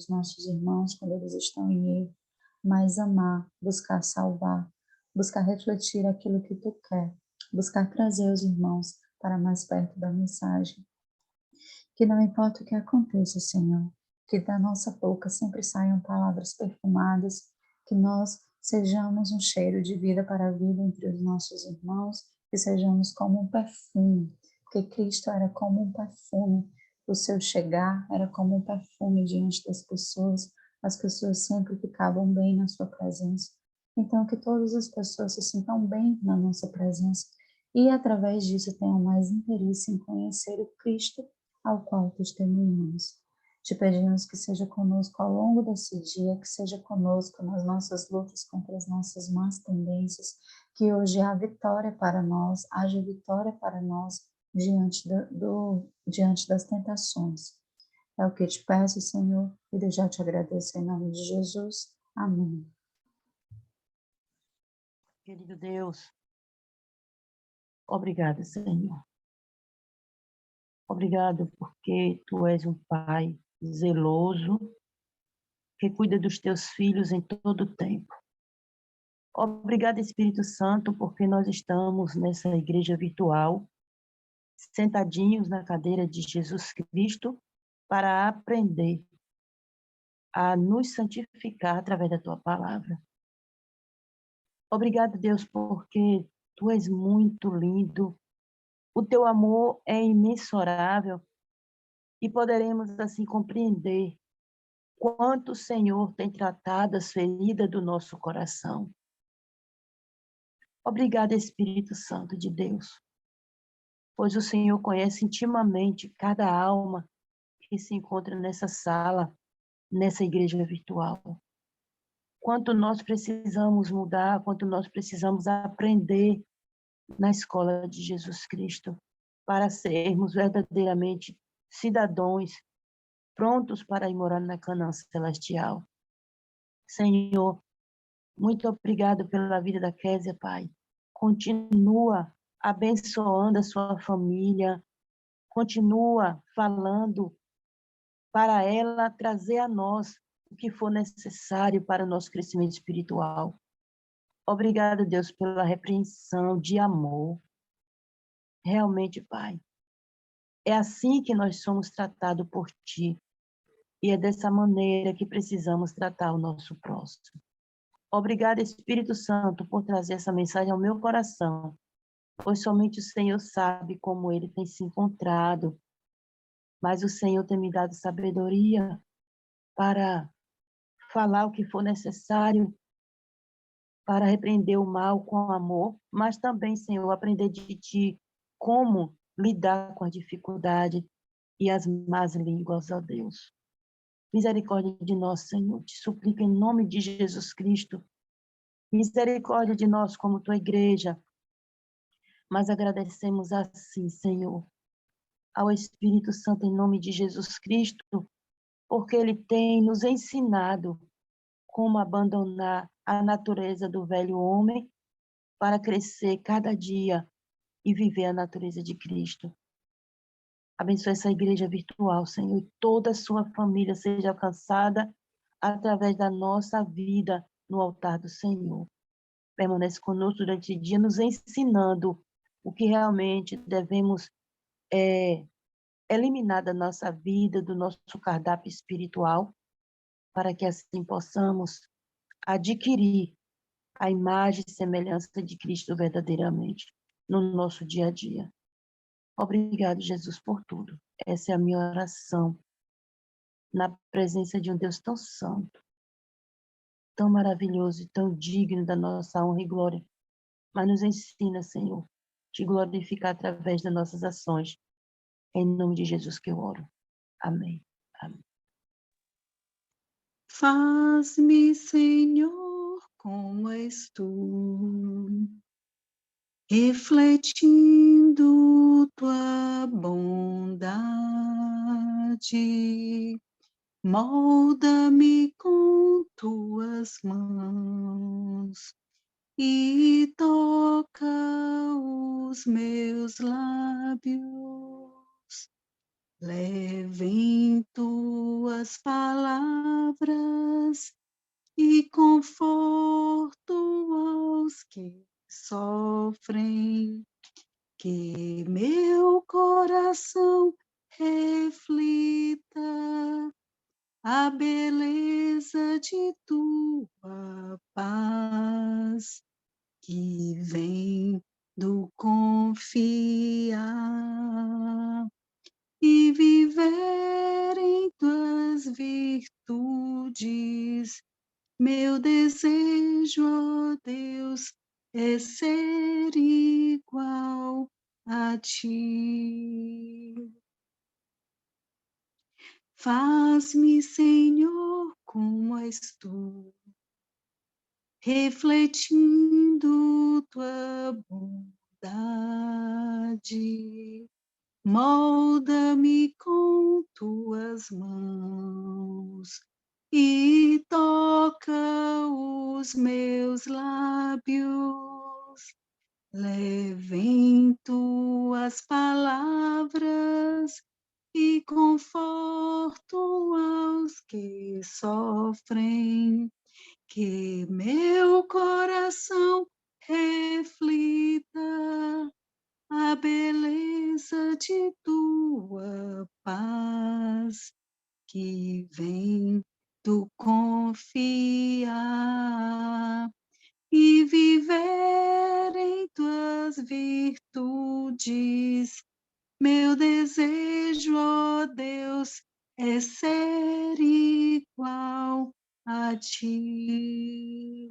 nossos irmãos quando eles estão em erro, mas amar, buscar salvar, buscar refletir aquilo que tu quer, buscar trazer os irmãos para mais perto da mensagem. Que não importa o que aconteça, Senhor, que da nossa boca sempre saiam palavras perfumadas, que nós sejamos um cheiro de vida para a vida entre os nossos irmãos, que sejamos como um perfume, porque Cristo era como um perfume, o seu chegar era como um perfume diante das pessoas, as pessoas sempre ficavam bem na sua presença. Então, que todas as pessoas se sintam bem na nossa presença e, através disso, tenham mais interesse em conhecer o Cristo ao qual testemunhamos. Te pedimos que seja conosco ao longo desse dia, que seja conosco nas nossas lutas contra as nossas más tendências, que hoje há vitória para nós, haja vitória para nós diante das tentações. É o que te peço, Senhor, e já te agradeço em nome de Jesus. Amém. Querido Deus, obrigada, Senhor. Obrigado porque Tu és um Pai zeloso, que cuida dos Teus filhos em todo o tempo. Obrigada, Espírito Santo, porque nós estamos nessa igreja virtual, sentadinhos na cadeira de Jesus Cristo, para aprender a nos santificar através da Tua palavra. Obrigado, Deus, porque Tu és muito lindo, o Teu amor é imensurável e poderemos assim compreender quanto o Senhor tem tratado as feridas do nosso coração. Obrigada, Espírito Santo de Deus, pois o Senhor conhece intimamente cada alma que se encontra nessa sala, nessa igreja virtual. quanto nós precisamos mudar, quanto nós precisamos aprender na escola de Jesus Cristo para sermos verdadeiramente cidadãos prontos para ir morar na Canaã celestial. Senhor, muito obrigado pela vida da Késia, Pai. Continua abençoando a sua família, continua falando para ela trazer a nós o que for necessário para o nosso crescimento espiritual. Obrigado, Deus, pela repreensão de amor. Realmente, Pai, é assim que nós somos tratados por Ti. E é dessa maneira que precisamos tratar o nosso próximo. Obrigado, Espírito Santo, por trazer essa mensagem ao meu coração, pois somente o Senhor sabe como ele tem se encontrado, mas o Senhor tem me dado sabedoria para falar o que for necessário, para repreender o mal com amor, mas também, Senhor, aprender de Ti como lidar com a dificuldade e as más línguas, ó Deus. Misericórdia de nós, Senhor, te suplico em nome de Jesus Cristo. Misericórdia de nós como tua igreja. Mas agradecemos assim, Senhor, ao Espírito Santo em nome de Jesus Cristo, porque ele tem nos ensinado como abandonar a natureza do velho homem para crescer cada dia e viver a natureza de Cristo. Abençoe essa igreja virtual, Senhor, e toda a sua família seja alcançada através da nossa vida no altar do Senhor. Permanece conosco durante o dia, nos ensinando o que realmente devemos eliminar da nossa vida, do nosso cardápio espiritual, para que assim possamos adquirir a imagem e semelhança de Cristo verdadeiramente no nosso dia a dia. Obrigado, Jesus, por tudo. Essa é a minha oração, na presença de um Deus tão santo, tão maravilhoso e tão digno da nossa honra e glória. Mas nos ensina, Senhor, te glorificar através das nossas ações. Em nome de Jesus que eu oro. Amém. Amém. Faz-me, Senhor, como és tu, refletindo tua bondade. Molda-me com tuas mãos e toca os meus lábios. Levem tuas palavras e conforto aos que sofrem, que meu coração reflita a beleza de tua paz, que vem do confiar e viver em tuas virtudes. Meu desejo, ó Deus, é ser igual a ti. Faz-me, Senhor, como és tu, refletindo tua bondade. Molda-me com tuas mãos e toca os meus lábios. Levem tuas palavras e conforto aos que sofrem, que meu coração reflita a beleza de tua paz, que vem do confiar e viver em tuas virtudes. Meu desejo, ó Deus, é ser igual a ti.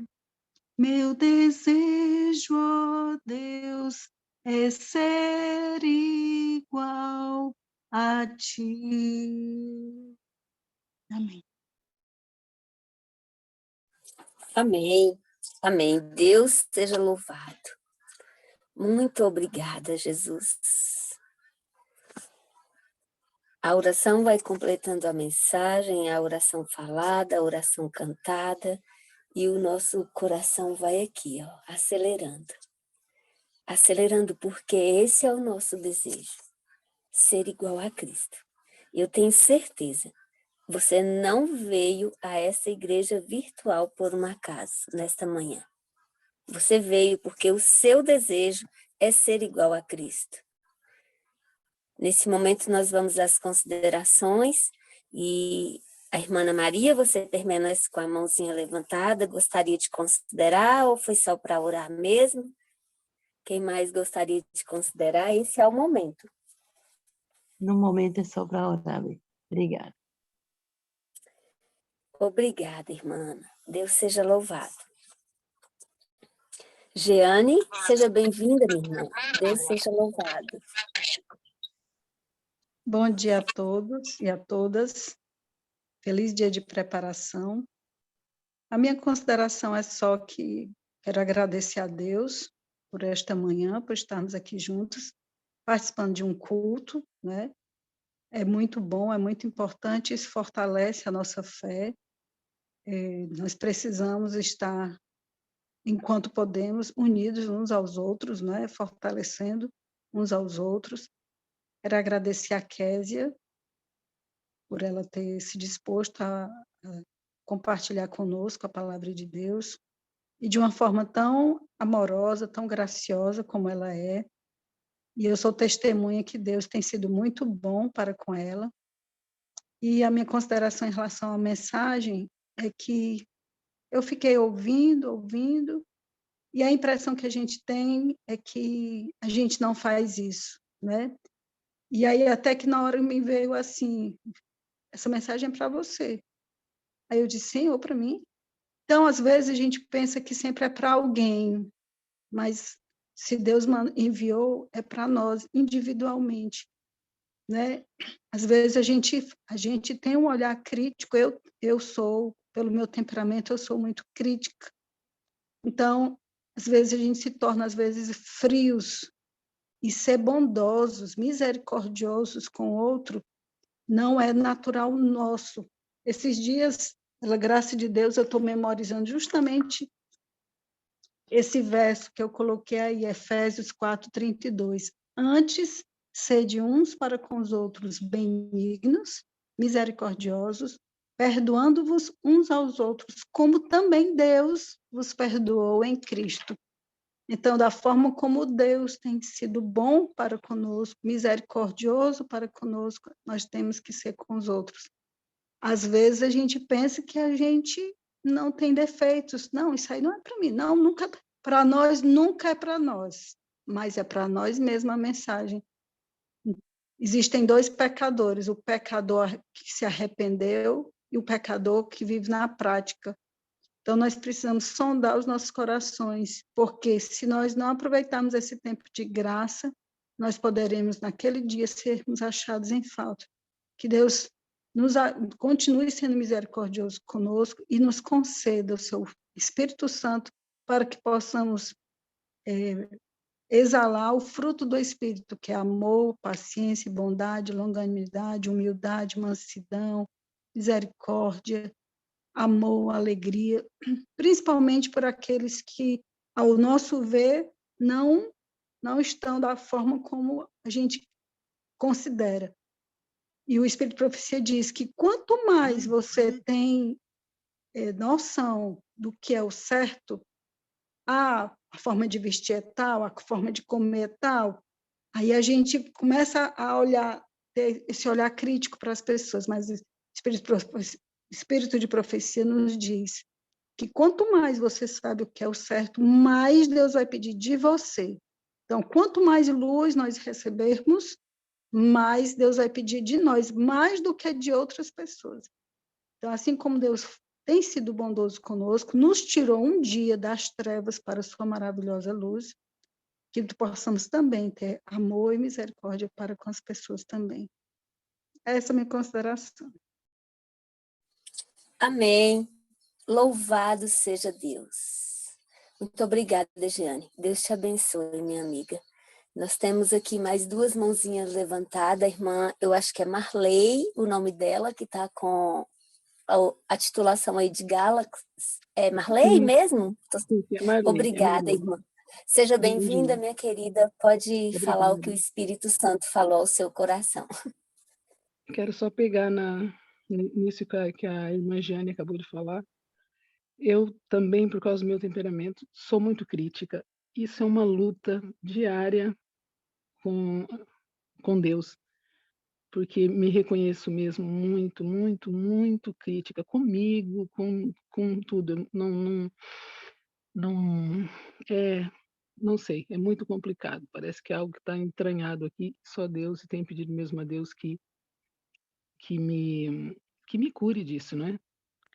Meu desejo, ó Deus, é ser igual a ti. Amém. Amém. Amém. Deus seja louvado. Muito obrigada, Jesus. A oração vai completando a mensagem, a oração falada, a oração cantada, e o nosso coração vai aqui, ó, acelerando. Acelerando porque esse é o nosso desejo, ser igual a Cristo. Eu tenho certeza, você não veio a essa igreja virtual por um acaso, nesta manhã. Você veio porque o seu desejo é ser igual a Cristo. Nesse momento nós vamos às considerações e a irmã Ana Maria, você permanece com a mãozinha levantada, gostaria de considerar ou foi só para orar mesmo? Quem mais gostaria de considerar? Esse é o momento. No momento é só para orar. Obrigada. Obrigada, irmã Ana. Deus seja louvado. Jeane, seja bem-vinda, minha irmã. Deus seja louvado. Bom dia a todos e a todas. Feliz dia de preparação. A minha consideração é só que quero agradecer a Deus por esta manhã, por estarmos aqui juntos, participando de um culto, né? É muito bom, é muito importante, isso fortalece a nossa fé. Nós precisamos estar, enquanto podemos, unidos uns aos outros, né? Fortalecendo uns aos outros. Quero agradecer a Késia por ela ter se disposto a compartilhar conosco a palavra de Deus, e de uma forma tão amorosa, tão graciosa como ela é. E eu sou testemunha que Deus tem sido muito bom para com ela. E a minha consideração em relação à mensagem é que eu fiquei ouvindo, e a impressão que a gente tem é que a gente não faz isso, né? E aí até que na hora me veio assim, essa mensagem é para você. Aí eu disse, Senhor, para mim? Então, às vezes, a gente pensa que sempre é para alguém, mas se Deus enviou, é para nós, individualmente, né? Às vezes, a gente tem um olhar crítico, eu sou, pelo meu temperamento, eu sou muito crítica. Então, às vezes, a gente se torna, às vezes, frios, e ser bondosos, misericordiosos com o outro, não é natural nosso. Esses dias, pela graça de Deus, eu estou memorizando justamente esse verso que eu coloquei aí, Efésios 4:32. Antes, sede uns para com os outros benignos, misericordiosos, perdoando-vos uns aos outros, como também Deus vos perdoou em Cristo. Então, da forma como Deus tem sido bom para conosco, misericordioso para conosco, nós temos que ser com os outros. Às vezes a gente pensa que a gente não tem defeitos. Não, isso aí não é para mim. Não, nunca, para nós nunca é para nós, mas é para nós mesmos a mensagem. Existem dois pecadores, o pecador que se arrependeu e o pecador que vive na prática. Então, nós precisamos sondar os nossos corações, porque se nós não aproveitarmos esse tempo de graça, nós poderemos, naquele dia, sermos achados em falta. Que Deus continue sendo misericordioso conosco e nos conceda o seu Espírito Santo para que possamos exalar o fruto do Espírito, que é amor, paciência, bondade, longanimidade, humildade, mansidão, misericórdia, amor, alegria, principalmente por aqueles que, ao nosso ver, não estão da forma como a gente considera. E o Espírito de Profecia diz que quanto mais você tem noção do que é o certo, a forma de vestir é tal, a forma de comer é tal, aí a gente começa a olhar, ter esse olhar crítico para as pessoas, mas o Espírito de Profecia nos diz que quanto mais você sabe o que é o certo, mais Deus vai pedir de você. Então, quanto mais luz nós recebermos, mais Deus vai pedir de nós, mais do que de outras pessoas. Então, assim como Deus tem sido bondoso conosco, nos tirou um dia das trevas para a sua maravilhosa luz, que possamos também ter amor e misericórdia para com as pessoas também. Essa é a minha consideração. Amém. Louvado seja Deus. Muito obrigada, Jeane. Deus te abençoe, minha amiga. Nós temos aqui mais duas mãozinhas levantadas. A irmã, eu acho que é Marley, o nome dela, que está com a titulação aí de Galaxy. É Marley Sim, mesmo? sim, é Marley, é Obrigada, Marley. irmã. Seja bem-vinda, Bem-vinda. minha querida. Pode falar o que o Obrigada. Espírito Santo falou ao seu coração. Quero só pegar nisso que a irmã Jane acabou de falar. Eu também, por causa do meu temperamento, sou muito crítica. Isso é uma luta diária com, com Deus, porque me reconheço mesmo muito, muito, muito crítica comigo, com tudo. Não, é, não sei, é muito complicado. Parece que é algo que está entranhado aqui, só Deus, e tenho pedido mesmo a Deus que me, que me cure disso, né?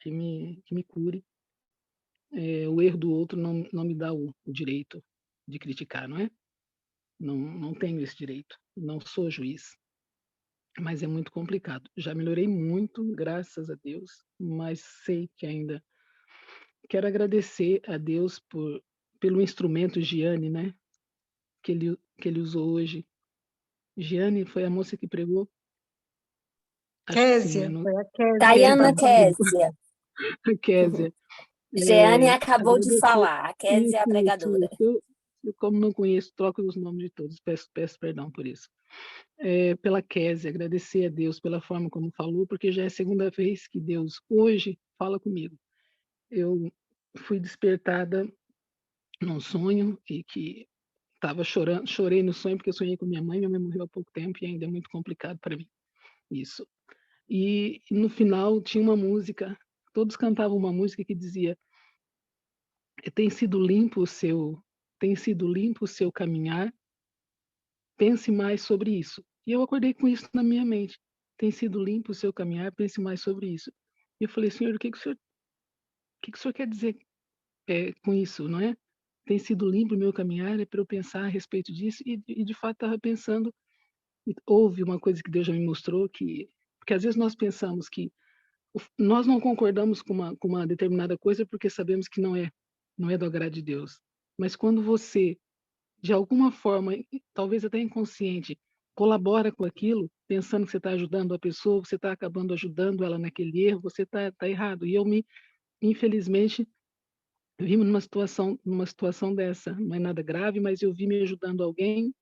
Que me cure. O erro do outro não me dá o direito de criticar, não é? Não tenho esse direito, não sou juiz, mas é muito complicado. Já melhorei muito, graças a Deus, mas sei que ainda quero agradecer a Deus pelo instrumento Giane, né? Que ele usou hoje. Giane foi a moça que pregou? Acho que sim, mas Késia, não. foi a Késia que Tayana Kézia, falou. desculpa, Késia. a Kézia. Jeane acabou de Agradecer. falar. A Késia é a pregadora. Isso. Eu, como não conheço, troco os nomes de todos. Peço perdão por isso. Pela Kézia, agradecer a Deus pela forma como falou, porque já é a segunda vez que Deus hoje fala comigo. Eu fui despertada num sonho e que estava chorando, chorei no sonho porque eu sonhei com minha mãe morreu há pouco tempo e ainda é muito complicado para mim isso. E no final tinha uma música, todos cantavam uma música que dizia: tem sido limpo o seu caminhar, pense mais sobre isso. E eu acordei com isso na minha mente. Tem sido limpo o seu caminhar, pense mais sobre isso. E eu falei: Senhor, o que o senhor quer dizer com isso, não é? Tem sido limpo o meu caminhar, é para eu pensar a respeito disso, e de fato estava pensando, houve uma coisa que Deus já me mostrou, porque às vezes nós pensamos que nós não concordamos com uma determinada coisa porque sabemos que não é do agrado de Deus. Mas quando você, de alguma forma, talvez até inconsciente, colabora com aquilo, pensando que você está ajudando a pessoa, você está acabando ajudando ela naquele erro, você está errado. E infelizmente, vi numa situação dessa. Não é nada grave, mas eu vi me ajudando alguém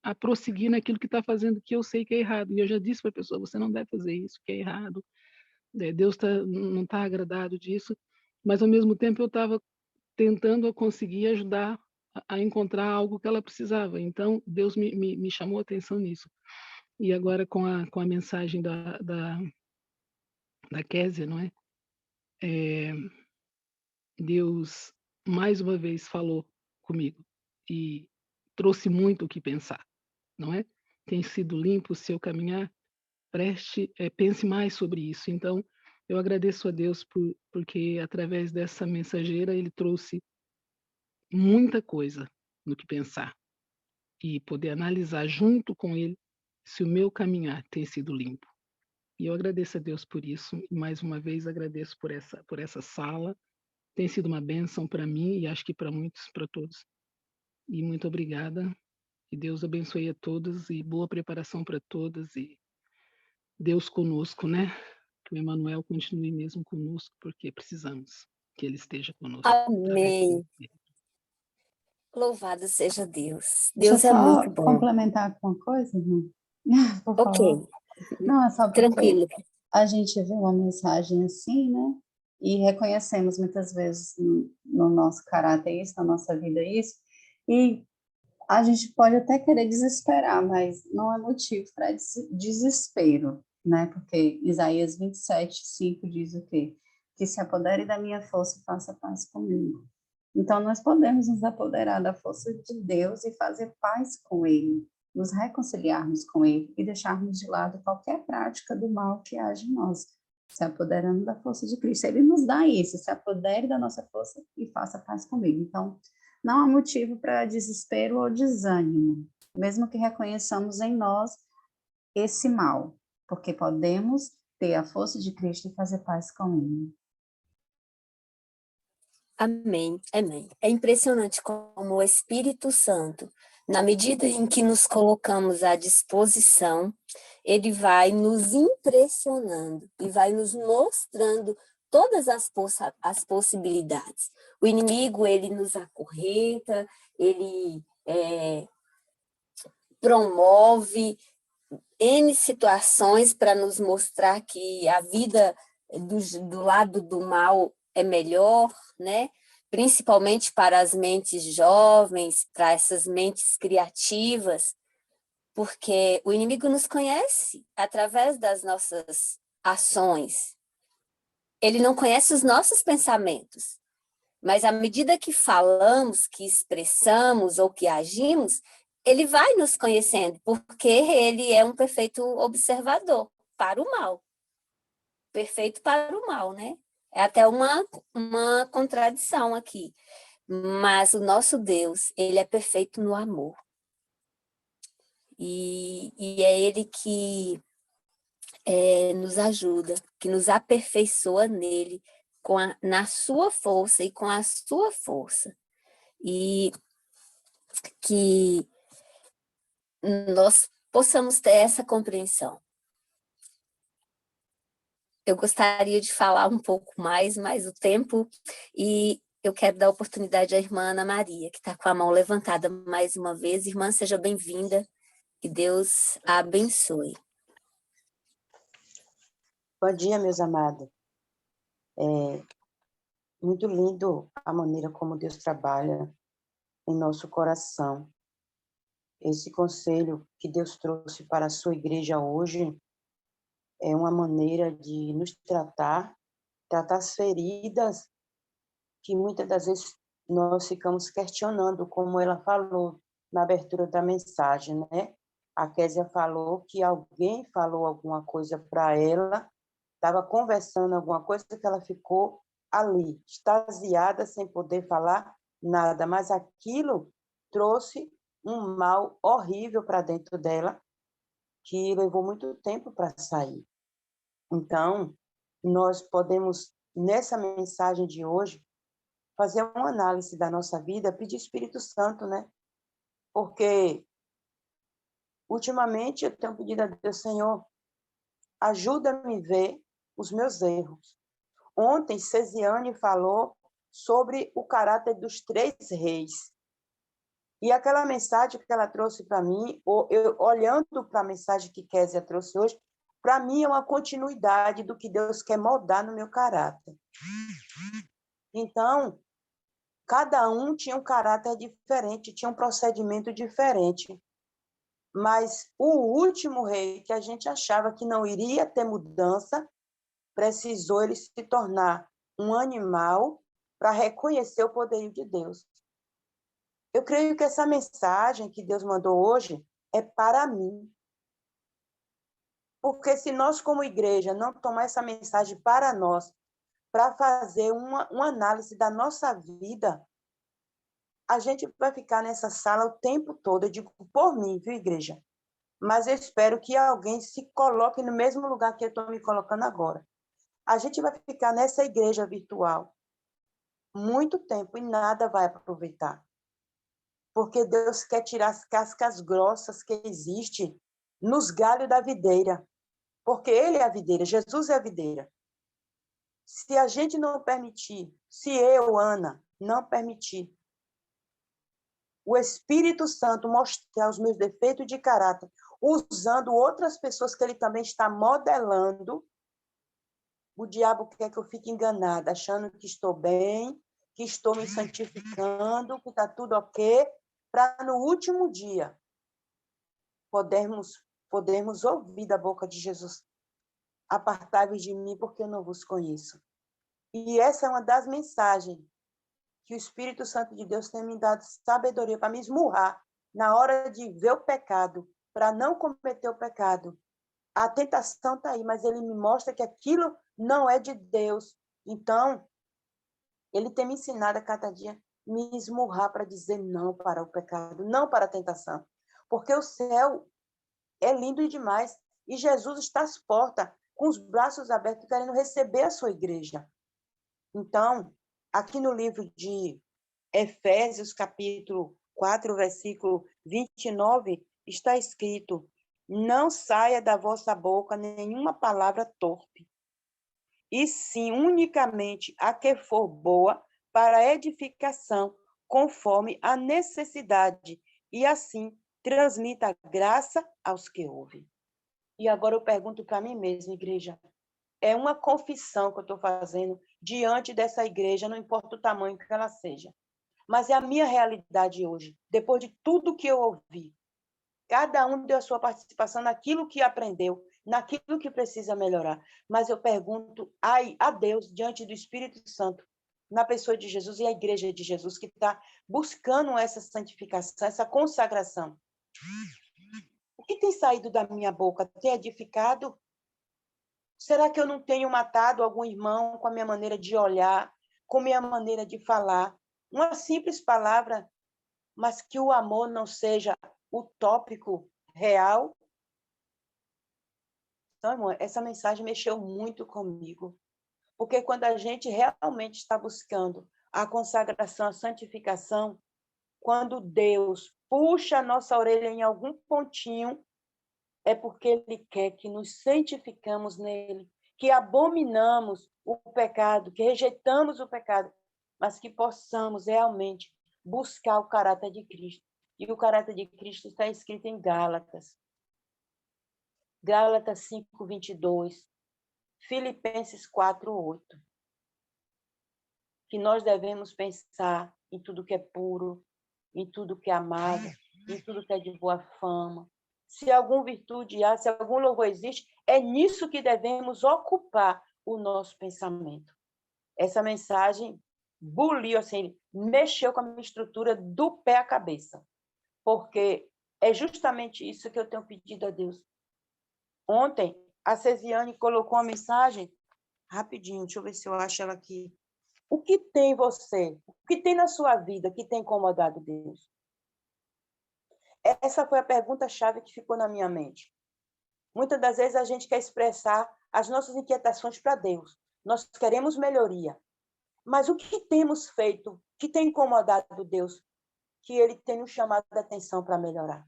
a prosseguir naquilo que está fazendo que eu sei que é errado. E eu já disse para a pessoa: você não deve fazer isso, que é errado. Deus não está agradado disso. Mas, ao mesmo tempo, eu estava tentando conseguir ajudar a encontrar algo que ela precisava. Então, Deus me chamou a atenção nisso. E agora, com a mensagem da Késia, não é? Deus, mais uma vez, falou comigo e trouxe muito o que pensar, não é? Tem sido limpo o seu caminhar? Pense mais sobre isso. Então, eu agradeço a Deus porque, através dessa mensageira, ele trouxe muita coisa no que pensar e poder analisar junto com ele se o meu caminhar tem sido limpo. E eu agradeço a Deus por isso, e mais uma vez agradeço por essa sala. Tem sido uma bênção para mim e acho que para muitos, para todos. E muito obrigada. Que Deus abençoe a todos e boa preparação para todas e Deus conosco, né? Que o Emmanuel continue mesmo conosco, porque precisamos que ele esteja conosco através Amém. dele. Louvado seja Deus. Deixa eu Deus é muito só bom. complementar com uma coisa, irmão. Por Ok, favor. Não, é só porque tranquilo. a gente vê uma mensagem assim, né? E reconhecemos muitas vezes no nosso caráter isso, na nossa vida isso, e a gente pode até querer desesperar, mas não é motivo para desespero, né? Porque Isaías 27:5 diz o quê? Que se apodere da minha força e faça paz comigo. Então, nós podemos nos apoderar da força de Deus e fazer paz com Ele, nos reconciliarmos com Ele e deixarmos de lado qualquer prática do mal que age em nós, se apoderando da força de Cristo. Ele nos dá isso, se apodere da nossa força e faça paz comigo. Então, não há motivo para desespero ou desânimo, mesmo que reconheçamos em nós esse mal, porque podemos ter a força de Cristo e fazer paz com Ele. Amém, amém. É impressionante como o Espírito Santo, na medida em que nos colocamos à disposição, ele vai nos impressionando e vai nos mostrando todas as possibilidades. O inimigo, ele nos acorrenta, ele promove N situações para nos mostrar que a vida do lado do mal é melhor, né? Principalmente para as mentes jovens, para essas mentes criativas, porque o inimigo nos conhece através das nossas ações. Ele não conhece os nossos pensamentos, mas à medida que falamos, que expressamos ou que agimos, ele vai nos conhecendo, porque ele é um perfeito observador para o mal. Perfeito para o mal, né? É até uma contradição aqui. Mas o nosso Deus, ele é perfeito no amor. E é ele que nos ajuda, que nos aperfeiçoa nele, na sua força e com a sua força. E que nós possamos ter essa compreensão. Eu gostaria de falar um pouco mais, mas o tempo, e eu quero dar oportunidade à irmã Ana Maria, que está com a mão levantada mais uma vez. Irmã, seja bem-vinda, que Deus a abençoe. Bom dia, meus amados. É muito lindo a maneira como Deus trabalha em nosso coração. Esse conselho que Deus trouxe para a sua igreja hoje é uma maneira de nos tratar as feridas que muitas das vezes nós ficamos questionando, como ela falou na abertura da mensagem, né? A Késia falou que alguém falou alguma coisa para ela, estava conversando alguma coisa que ela ficou ali, extasiada, sem poder falar nada, mas aquilo trouxe um mal horrível para dentro dela, que levou muito tempo para sair. Então, nós podemos, nessa mensagem de hoje, fazer uma análise da nossa vida, pedir Espírito Santo, né? Porque, ultimamente, eu tenho pedido a Deus, Senhor, ajuda-me a ver os meus erros. Ontem, Cesiane falou sobre o caráter dos 3 reis. E aquela mensagem que ela trouxe para mim, olhando para a mensagem que Késia trouxe hoje, para mim é uma continuidade do que Deus quer moldar no meu caráter. Então, cada um tinha um caráter diferente, tinha um procedimento diferente. Mas o último rei, que a gente achava que não iria ter mudança, precisou ele se tornar um animal para reconhecer o poder de Deus. Eu creio que essa mensagem que Deus mandou hoje é para mim. Porque se nós, como igreja, não tomar essa mensagem para nós, para fazer uma análise da nossa vida, a gente vai ficar nessa sala o tempo todo. Eu digo por mim, viu, igreja? Mas eu espero que alguém se coloque no mesmo lugar que eu estou me colocando agora. A gente vai ficar nessa igreja virtual muito tempo e nada vai aproveitar. Porque Deus quer tirar as cascas grossas que existem nos galhos da videira. Porque Ele é a videira, Jesus é a videira. Se a gente não permitir, se eu, Ana, não permitir, o Espírito Santo mostrar os meus defeitos de caráter, usando outras pessoas que Ele também está modelando, o diabo quer que eu fique enganada, achando que estou bem, que estou me santificando, que está tudo ok, para no último dia podermos ouvir da boca de Jesus: apartai-vos de mim, porque eu não vos conheço. E essa é uma das mensagens que o Espírito Santo de Deus tem me dado sabedoria para me esmurrar na hora de ver o pecado, para não cometer o pecado. A tentação está aí, mas ele me mostra que aquilo não é de Deus. Então, ele tem me ensinado a cada dia me esmurrar para dizer não para o pecado, não para a tentação. Porque o céu é lindo demais e Jesus está às portas, com os braços abertos, querendo receber a sua igreja. Então, aqui no livro de Efésios, capítulo 4, versículo 29, está escrito: não saia da vossa boca nenhuma palavra torpe, e sim unicamente a que for boa para edificação, conforme a necessidade, e assim transmita graça aos que ouvem. E agora eu pergunto para mim mesma, igreja, é uma confissão que eu estou fazendo diante dessa igreja, não importa o tamanho que ela seja, mas é a minha realidade hoje, depois de tudo que eu ouvi. Cada um deu a sua participação naquilo que aprendeu, naquilo que precisa melhorar. Mas eu pergunto a Deus, diante do Espírito Santo, na pessoa de Jesus e a igreja de Jesus, que está buscando essa santificação, essa consagração. O que tem saído da minha boca? Tem edificado? Será que eu não tenho matado algum irmão com a minha maneira de olhar, com a minha maneira de falar? Uma simples palavra, mas que o amor não seja utópico, real. Então, irmão, essa mensagem mexeu muito comigo. Porque quando a gente realmente está buscando a consagração, a santificação, quando Deus puxa a nossa orelha em algum pontinho, é porque Ele quer que nos santificamos nele, que abominamos o pecado, que rejeitamos o pecado, mas que possamos realmente buscar o caráter de Cristo. E o caráter de Cristo está escrito em Gálatas. Gálatas 5, 22. Filipenses 4, 8. Que nós devemos pensar em tudo que é puro, em tudo que é amável, em tudo que é de boa fama. Se alguma virtude há, se algum louvor existe, é nisso que devemos ocupar o nosso pensamento. Essa mensagem buliu, assim, mexeu com a minha estrutura do pé à cabeça. Porque é justamente isso que eu tenho pedido a Deus. Ontem, a Cesiane colocou uma mensagem, rapidinho, deixa eu ver se eu acho ela aqui. O que tem em você? O que tem na sua vida que tem incomodado Deus? Essa foi a pergunta-chave que ficou na minha mente. Muitas das vezes a gente quer expressar as nossas inquietações para Deus. Nós queremos melhoria. Mas o que temos feito que tem incomodado Deus, que Ele tem nos chamado a atenção para melhorar?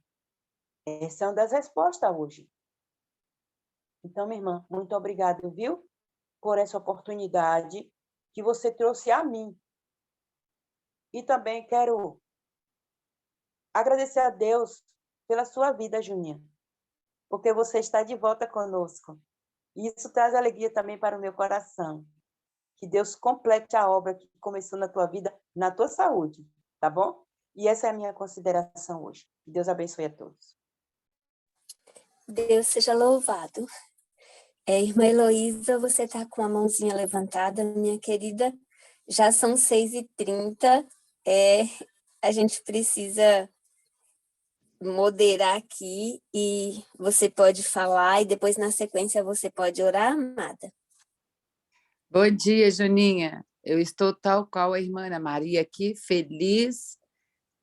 Essa é uma das respostas hoje. Então, minha irmã, muito obrigada, viu? Por essa oportunidade que você trouxe a mim. E também quero agradecer a Deus pela sua vida, Juninha, porque você está de volta conosco. E isso traz alegria também para o meu coração. Que Deus complete a obra que começou na tua vida, na tua saúde, tá bom? E essa é a minha consideração hoje. Que Deus abençoe a todos. Deus seja louvado. Irmã Heloísa, você está com a mãozinha levantada, minha querida. Já são 6h30. A gente precisa moderar aqui e você pode falar e depois, na sequência, você pode orar, amada. Bom dia, Juninha. Eu estou tal qual a irmã Ana Maria aqui, feliz,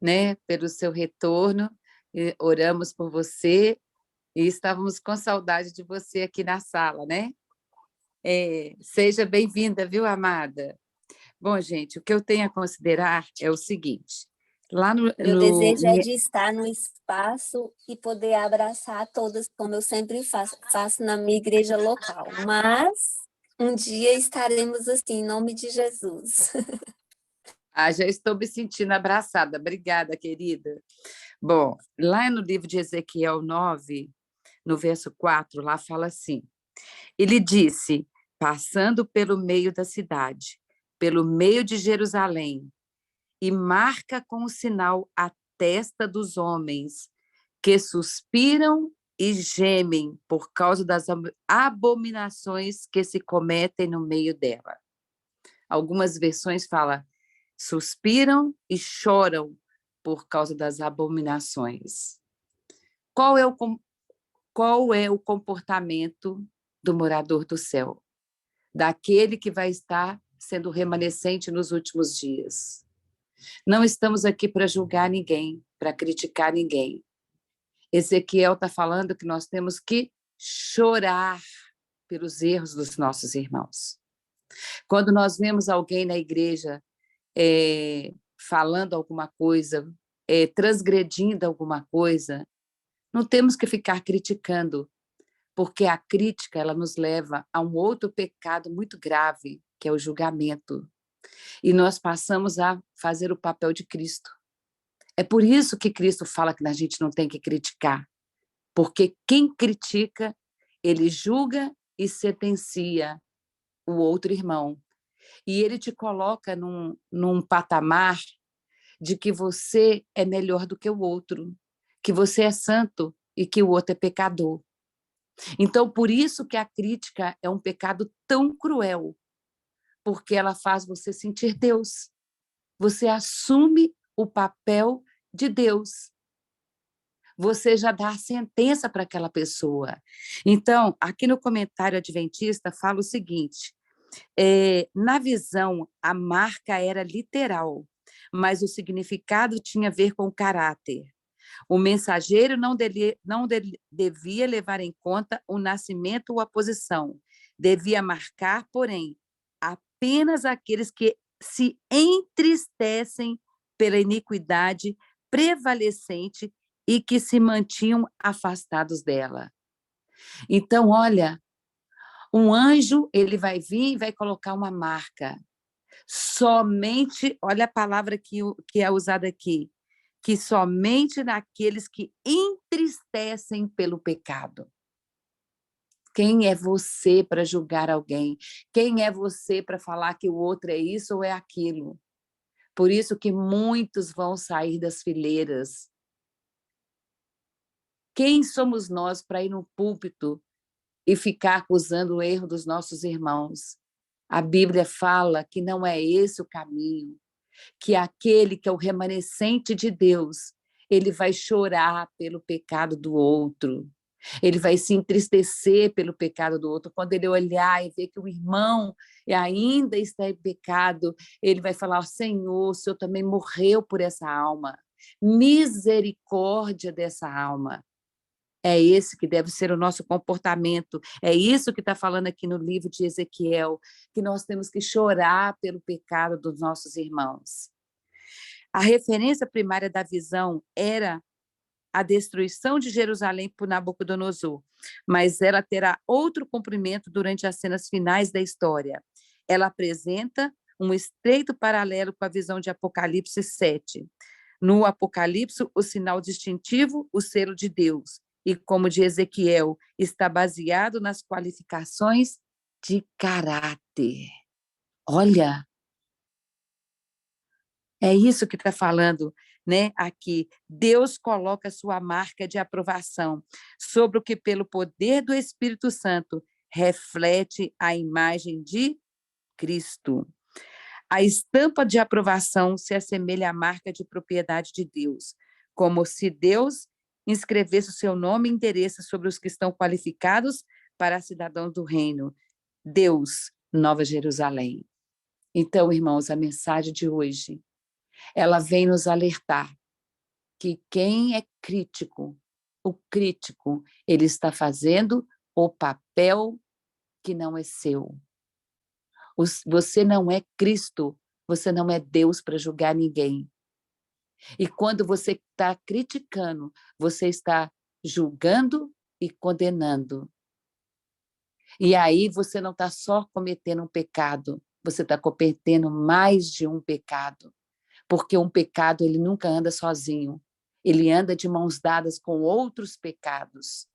né, pelo seu retorno. Oramos por você e estávamos com saudade de você aqui na sala, né? Seja bem-vinda, viu, amada? Bom, gente, o que eu tenho a considerar é o seguinte. Meu desejo é de estar no espaço e poder abraçar todas, como eu sempre faço na minha igreja local. Mas um dia estaremos assim, em nome de Jesus. Já estou me sentindo abraçada. Obrigada, querida. Bom, lá no livro de Ezequiel 9, no verso 4, lá fala assim: ele disse, passando pelo meio da cidade, pelo meio de Jerusalém, e marca com o sinal a testa dos homens, que suspiram e gemem por causa das abominações que se cometem no meio dela. Algumas versões falam, suspiram e choram por causa das abominações. Qual é o comportamento do morador do céu? Daquele que vai estar sendo remanescente nos últimos dias. Não estamos aqui para julgar ninguém, para criticar ninguém. Ezequiel está falando que nós temos que chorar pelos erros dos nossos irmãos. Quando nós vemos alguém na igreja falando alguma coisa, transgredindo alguma coisa, não temos que ficar criticando, porque a crítica ela nos leva a um outro pecado muito grave, que é o julgamento. E nós passamos a fazer o papel de Cristo. É por isso que Cristo fala que a gente não tem que criticar, porque quem critica, ele julga e sentencia o outro irmão. E ele te coloca num patamar de que você é melhor do que o outro, que você é santo e que o outro é pecador. Então, por isso que a crítica é um pecado tão cruel, porque ela faz você sentir Deus. Você assume o papel de Deus. Você já dá a sentença para aquela pessoa. Então, aqui no comentário adventista fala o seguinte, na visão, a marca era literal, mas o significado tinha a ver com o caráter. O mensageiro não devia levar em conta o nascimento ou a posição. Devia marcar, porém, apenas aqueles que se entristecem pela iniquidade prevalecente e que se mantinham afastados dela. Então, olha, um anjo, ele vai vir e vai colocar uma marca. Somente, olha a palavra que é usada aqui, que somente naqueles que entristecem pelo pecado. Quem é você para julgar alguém? Quem é você para falar que o outro é isso ou é aquilo? Por isso que muitos vão sair das fileiras. Quem somos nós para ir no púlpito e ficar acusando o erro dos nossos irmãos? A Bíblia fala que não é esse o caminho, que aquele que é o remanescente de Deus, ele vai chorar pelo pecado do outro, ele vai se entristecer pelo pecado do outro. Quando ele olhar e ver que o irmão ainda está em pecado, ele vai falar, Senhor, o Senhor também morreu por essa alma, misericórdia dessa alma. É esse que deve ser o nosso comportamento. É isso que está falando aqui no livro de Ezequiel, que nós temos que chorar pelo pecado dos nossos irmãos. A referência primária da visão era a destruição de Jerusalém por Nabucodonosor, mas ela terá outro cumprimento durante as cenas finais da história. Ela apresenta um estreito paralelo com a visão de Apocalipse 7. No Apocalipse, o sinal distintivo, o selo de Deus, e como de Ezequiel, está baseado nas qualificações de caráter. Olha, é isso que está falando, né? Aqui, Deus coloca sua marca de aprovação sobre o que, pelo poder do Espírito Santo, reflete a imagem de Cristo. A estampa de aprovação se assemelha à marca de propriedade de Deus, como se Deus inscrevesse o seu nome e endereço sobre os que estão qualificados para cidadãos do reino. Deus, Nova Jerusalém. Então, irmãos, a mensagem de hoje, ela vem nos alertar que quem é crítico, o crítico, ele está fazendo o papel que não é seu. Você não é Cristo, você não é Deus para julgar ninguém. E quando você está criticando, você está julgando e condenando. E aí você não está só cometendo um pecado, você está cometendo mais de um pecado. Porque um pecado, ele nunca anda sozinho. Ele anda de mãos dadas com outros pecados.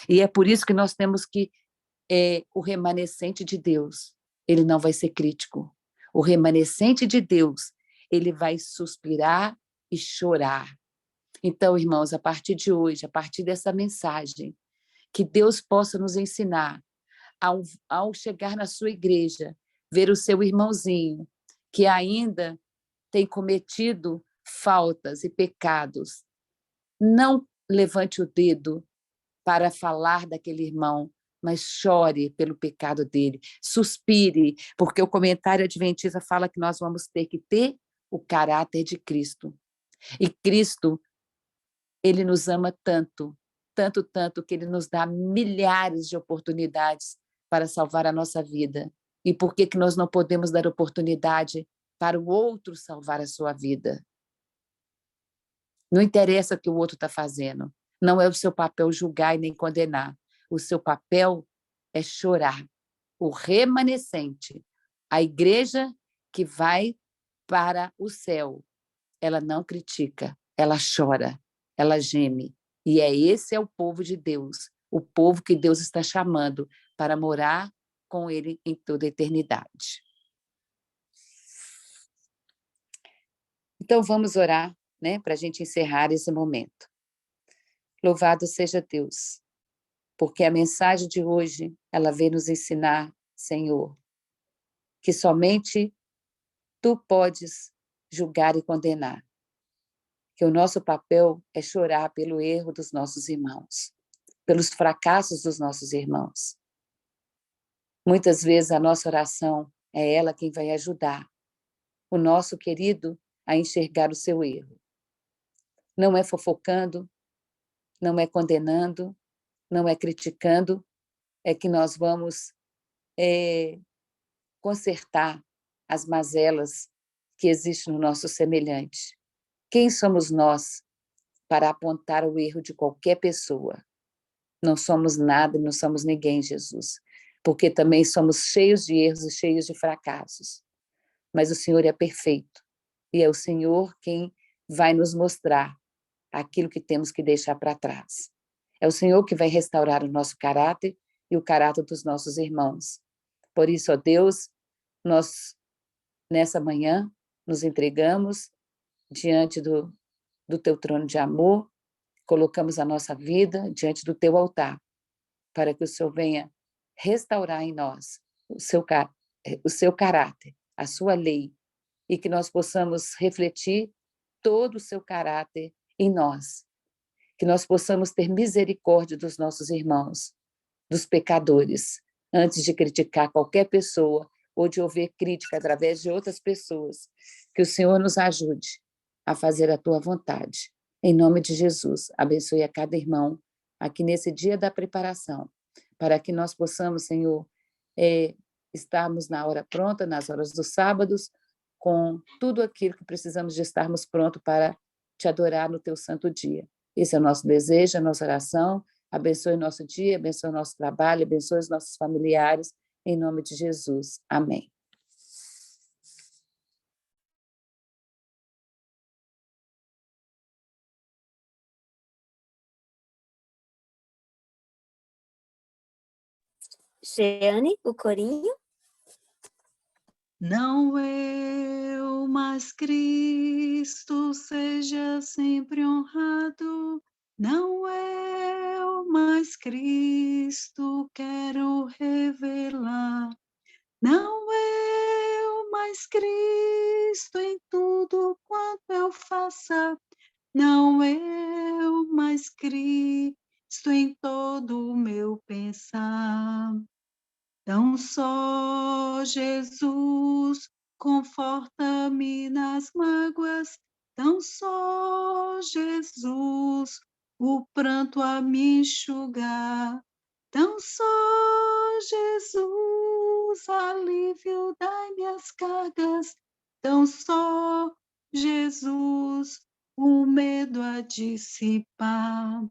E é por isso que nós temos que, o remanescente de Deus, ele não vai ser crítico. O remanescente de Deus, ele vai suspirar e chorar. Então, irmãos, a partir de hoje, a partir dessa mensagem, que Deus possa nos ensinar, ao chegar na sua igreja, ver o seu irmãozinho, que ainda tem cometido faltas e pecados, não levante o dedo para falar daquele irmão, mas chore pelo pecado dele, suspire, porque o comentário adventista fala que nós vamos ter que ter o caráter de Cristo. E Cristo, ele nos ama tanto, tanto, tanto, que ele nos dá milhares de oportunidades para salvar a nossa vida. E por que nós não podemos dar oportunidade para o outro salvar a sua vida. Não interessa o que o outro está fazendo. Não é o seu papel julgar e nem condenar. O seu papel é chorar. O remanescente, a igreja que vai para o céu, ela não critica, ela chora, ela geme. E esse é o povo de Deus, o povo que Deus está chamando para morar com ele em toda a eternidade. Então, vamos orar, né, para a gente encerrar esse momento. Louvado seja Deus, porque a mensagem de hoje, ela vem nos ensinar, Senhor, que somente Tu podes julgar e condenar, que o nosso papel é chorar pelo erro dos nossos irmãos, pelos fracassos dos nossos irmãos. Muitas vezes a nossa oração é ela quem vai ajudar o nosso querido a enxergar o seu erro. Não é fofocando, não é condenando, não é criticando, é que nós vamos consertar as mazelas que existem no nosso semelhante. Quem somos nós para apontar o erro de qualquer pessoa? Não somos nada, não somos ninguém, Jesus, porque também somos cheios de erros e cheios de fracassos. Mas o Senhor é perfeito, e é o Senhor quem vai nos mostrar aquilo que temos que deixar para trás. É o Senhor que vai restaurar o nosso caráter e o caráter dos nossos irmãos. Por isso, ó Deus, nós, nessa manhã, nos entregamos diante do Teu trono de amor, colocamos a nossa vida diante do Teu altar, para que o Senhor venha restaurar em nós o seu caráter, a Sua lei, e que nós possamos refletir todo o Seu caráter em nós, que nós possamos ter misericórdia dos nossos irmãos, dos pecadores, antes de criticar qualquer pessoa ou de ouvir crítica através de outras pessoas. Que o Senhor nos ajude a fazer a Tua vontade. Em nome de Jesus, abençoe a cada irmão aqui nesse dia da preparação, para que nós possamos, Senhor, estarmos na hora pronta, nas horas dos sábados, com tudo aquilo que precisamos de estarmos prontos para Te adorar no Teu santo dia. Esse é o nosso desejo, a nossa oração. Abençoe o nosso dia, abençoe o nosso trabalho, abençoe os nossos familiares, em nome de Jesus. Amém. Jeane, o corinho. Não eu, mas Cristo seja sempre honrado. Não eu, mas Cristo quero revelar. Não eu, mas Cristo em tudo quanto eu faça. Não eu, mas Cristo em todo o meu pensar. Tão só Jesus conforta-me nas mágoas, tão só Jesus o pranto a me enxugar, tão só Jesus alívio das minhas cargas, tão só Jesus o medo a dissipar,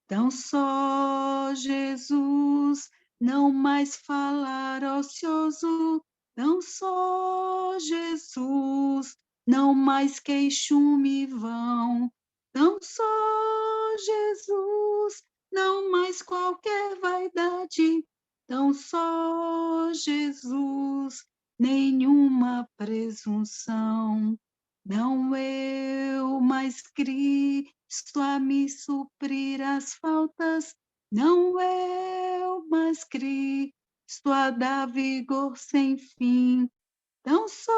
tão só Jesus não mais falar ocioso, não só Jesus, não mais queixume vão, não só Jesus, não mais qualquer vaidade, não só Jesus, nenhuma presunção, não eu, mas Cristo a me suprir as faltas, não eu, mas Cristo a dar vigor sem fim. Tão só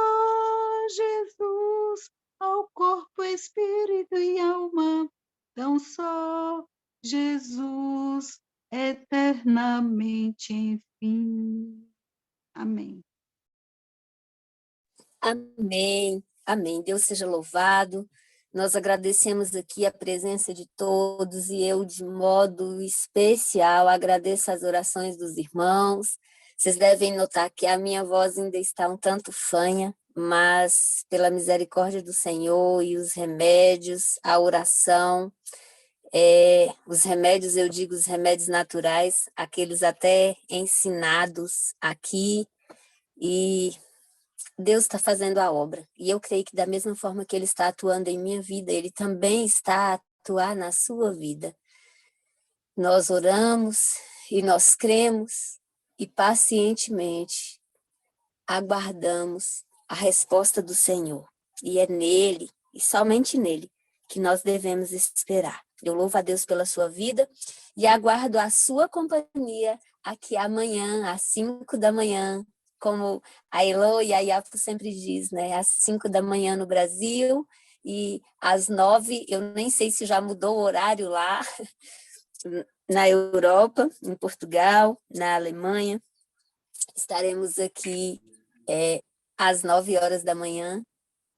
Jesus ao corpo, espírito e alma. Tão só Jesus eternamente, enfim. Amém. Amém, amém. Deus seja louvado. Nós agradecemos aqui a presença de todos e eu, de modo especial, agradeço as orações dos irmãos. Vocês devem notar que a minha voz ainda está um tanto fanha, mas pela misericórdia do Senhor e os remédios, a oração, os remédios, eu digo os remédios naturais, aqueles até ensinados aqui, e Deus está fazendo a obra. E eu creio que da mesma forma que Ele está atuando em minha vida, Ele também está a atuar na sua vida. Nós oramos e nós cremos e pacientemente aguardamos a resposta do Senhor. E é nele, e somente nele, que nós devemos esperar. Eu louvo a Deus pela sua vida e aguardo a sua companhia aqui amanhã, às 5 da manhã, como a Elo e a Yapo sempre diz, né? Às 5 da manhã no Brasil e às 9, eu nem sei se já mudou o horário lá, na Europa, em Portugal, na Alemanha. Estaremos aqui às 9 horas da manhã,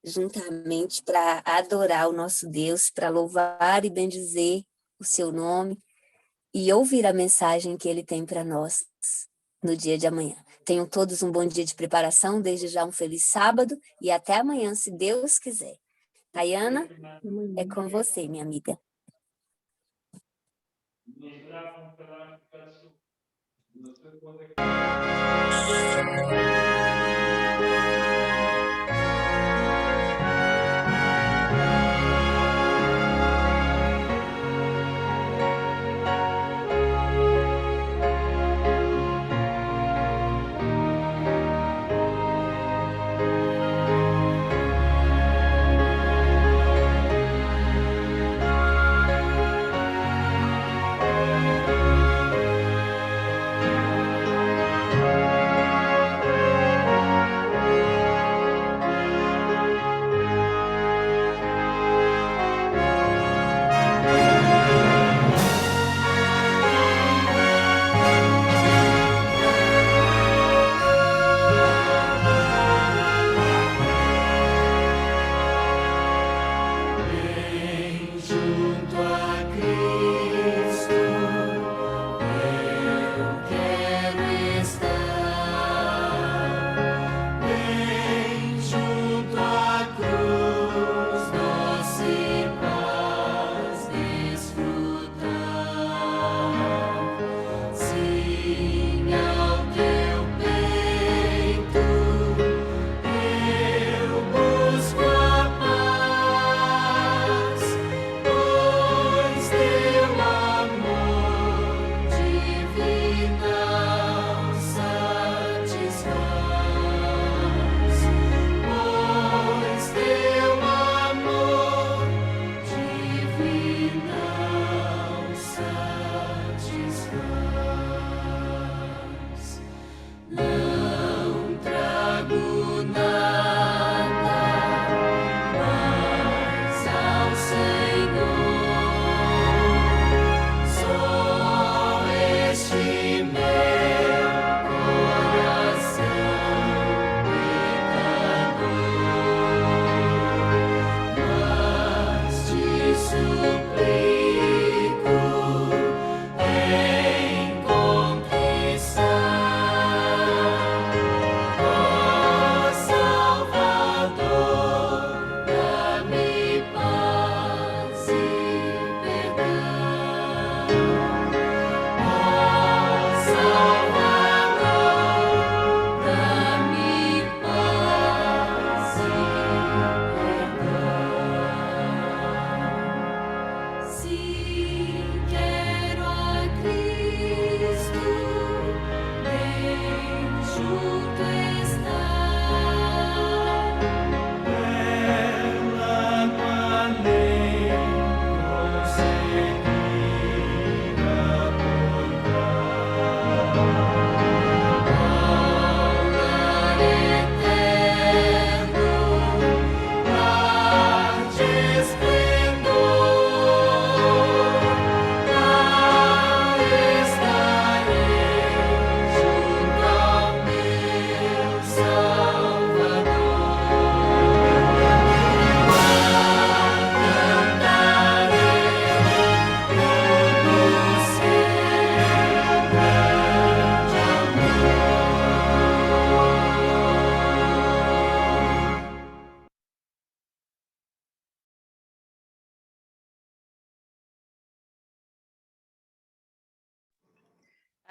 juntamente para adorar o nosso Deus, para louvar e bendizer o seu nome e ouvir a mensagem que Ele tem para nós no dia de amanhã. Tenham todos um bom dia de preparação, desde já um feliz sábado e até amanhã, se Deus quiser. Tayana, é com você, minha amiga.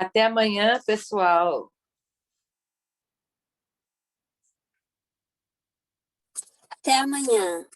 Até amanhã, pessoal. Até amanhã.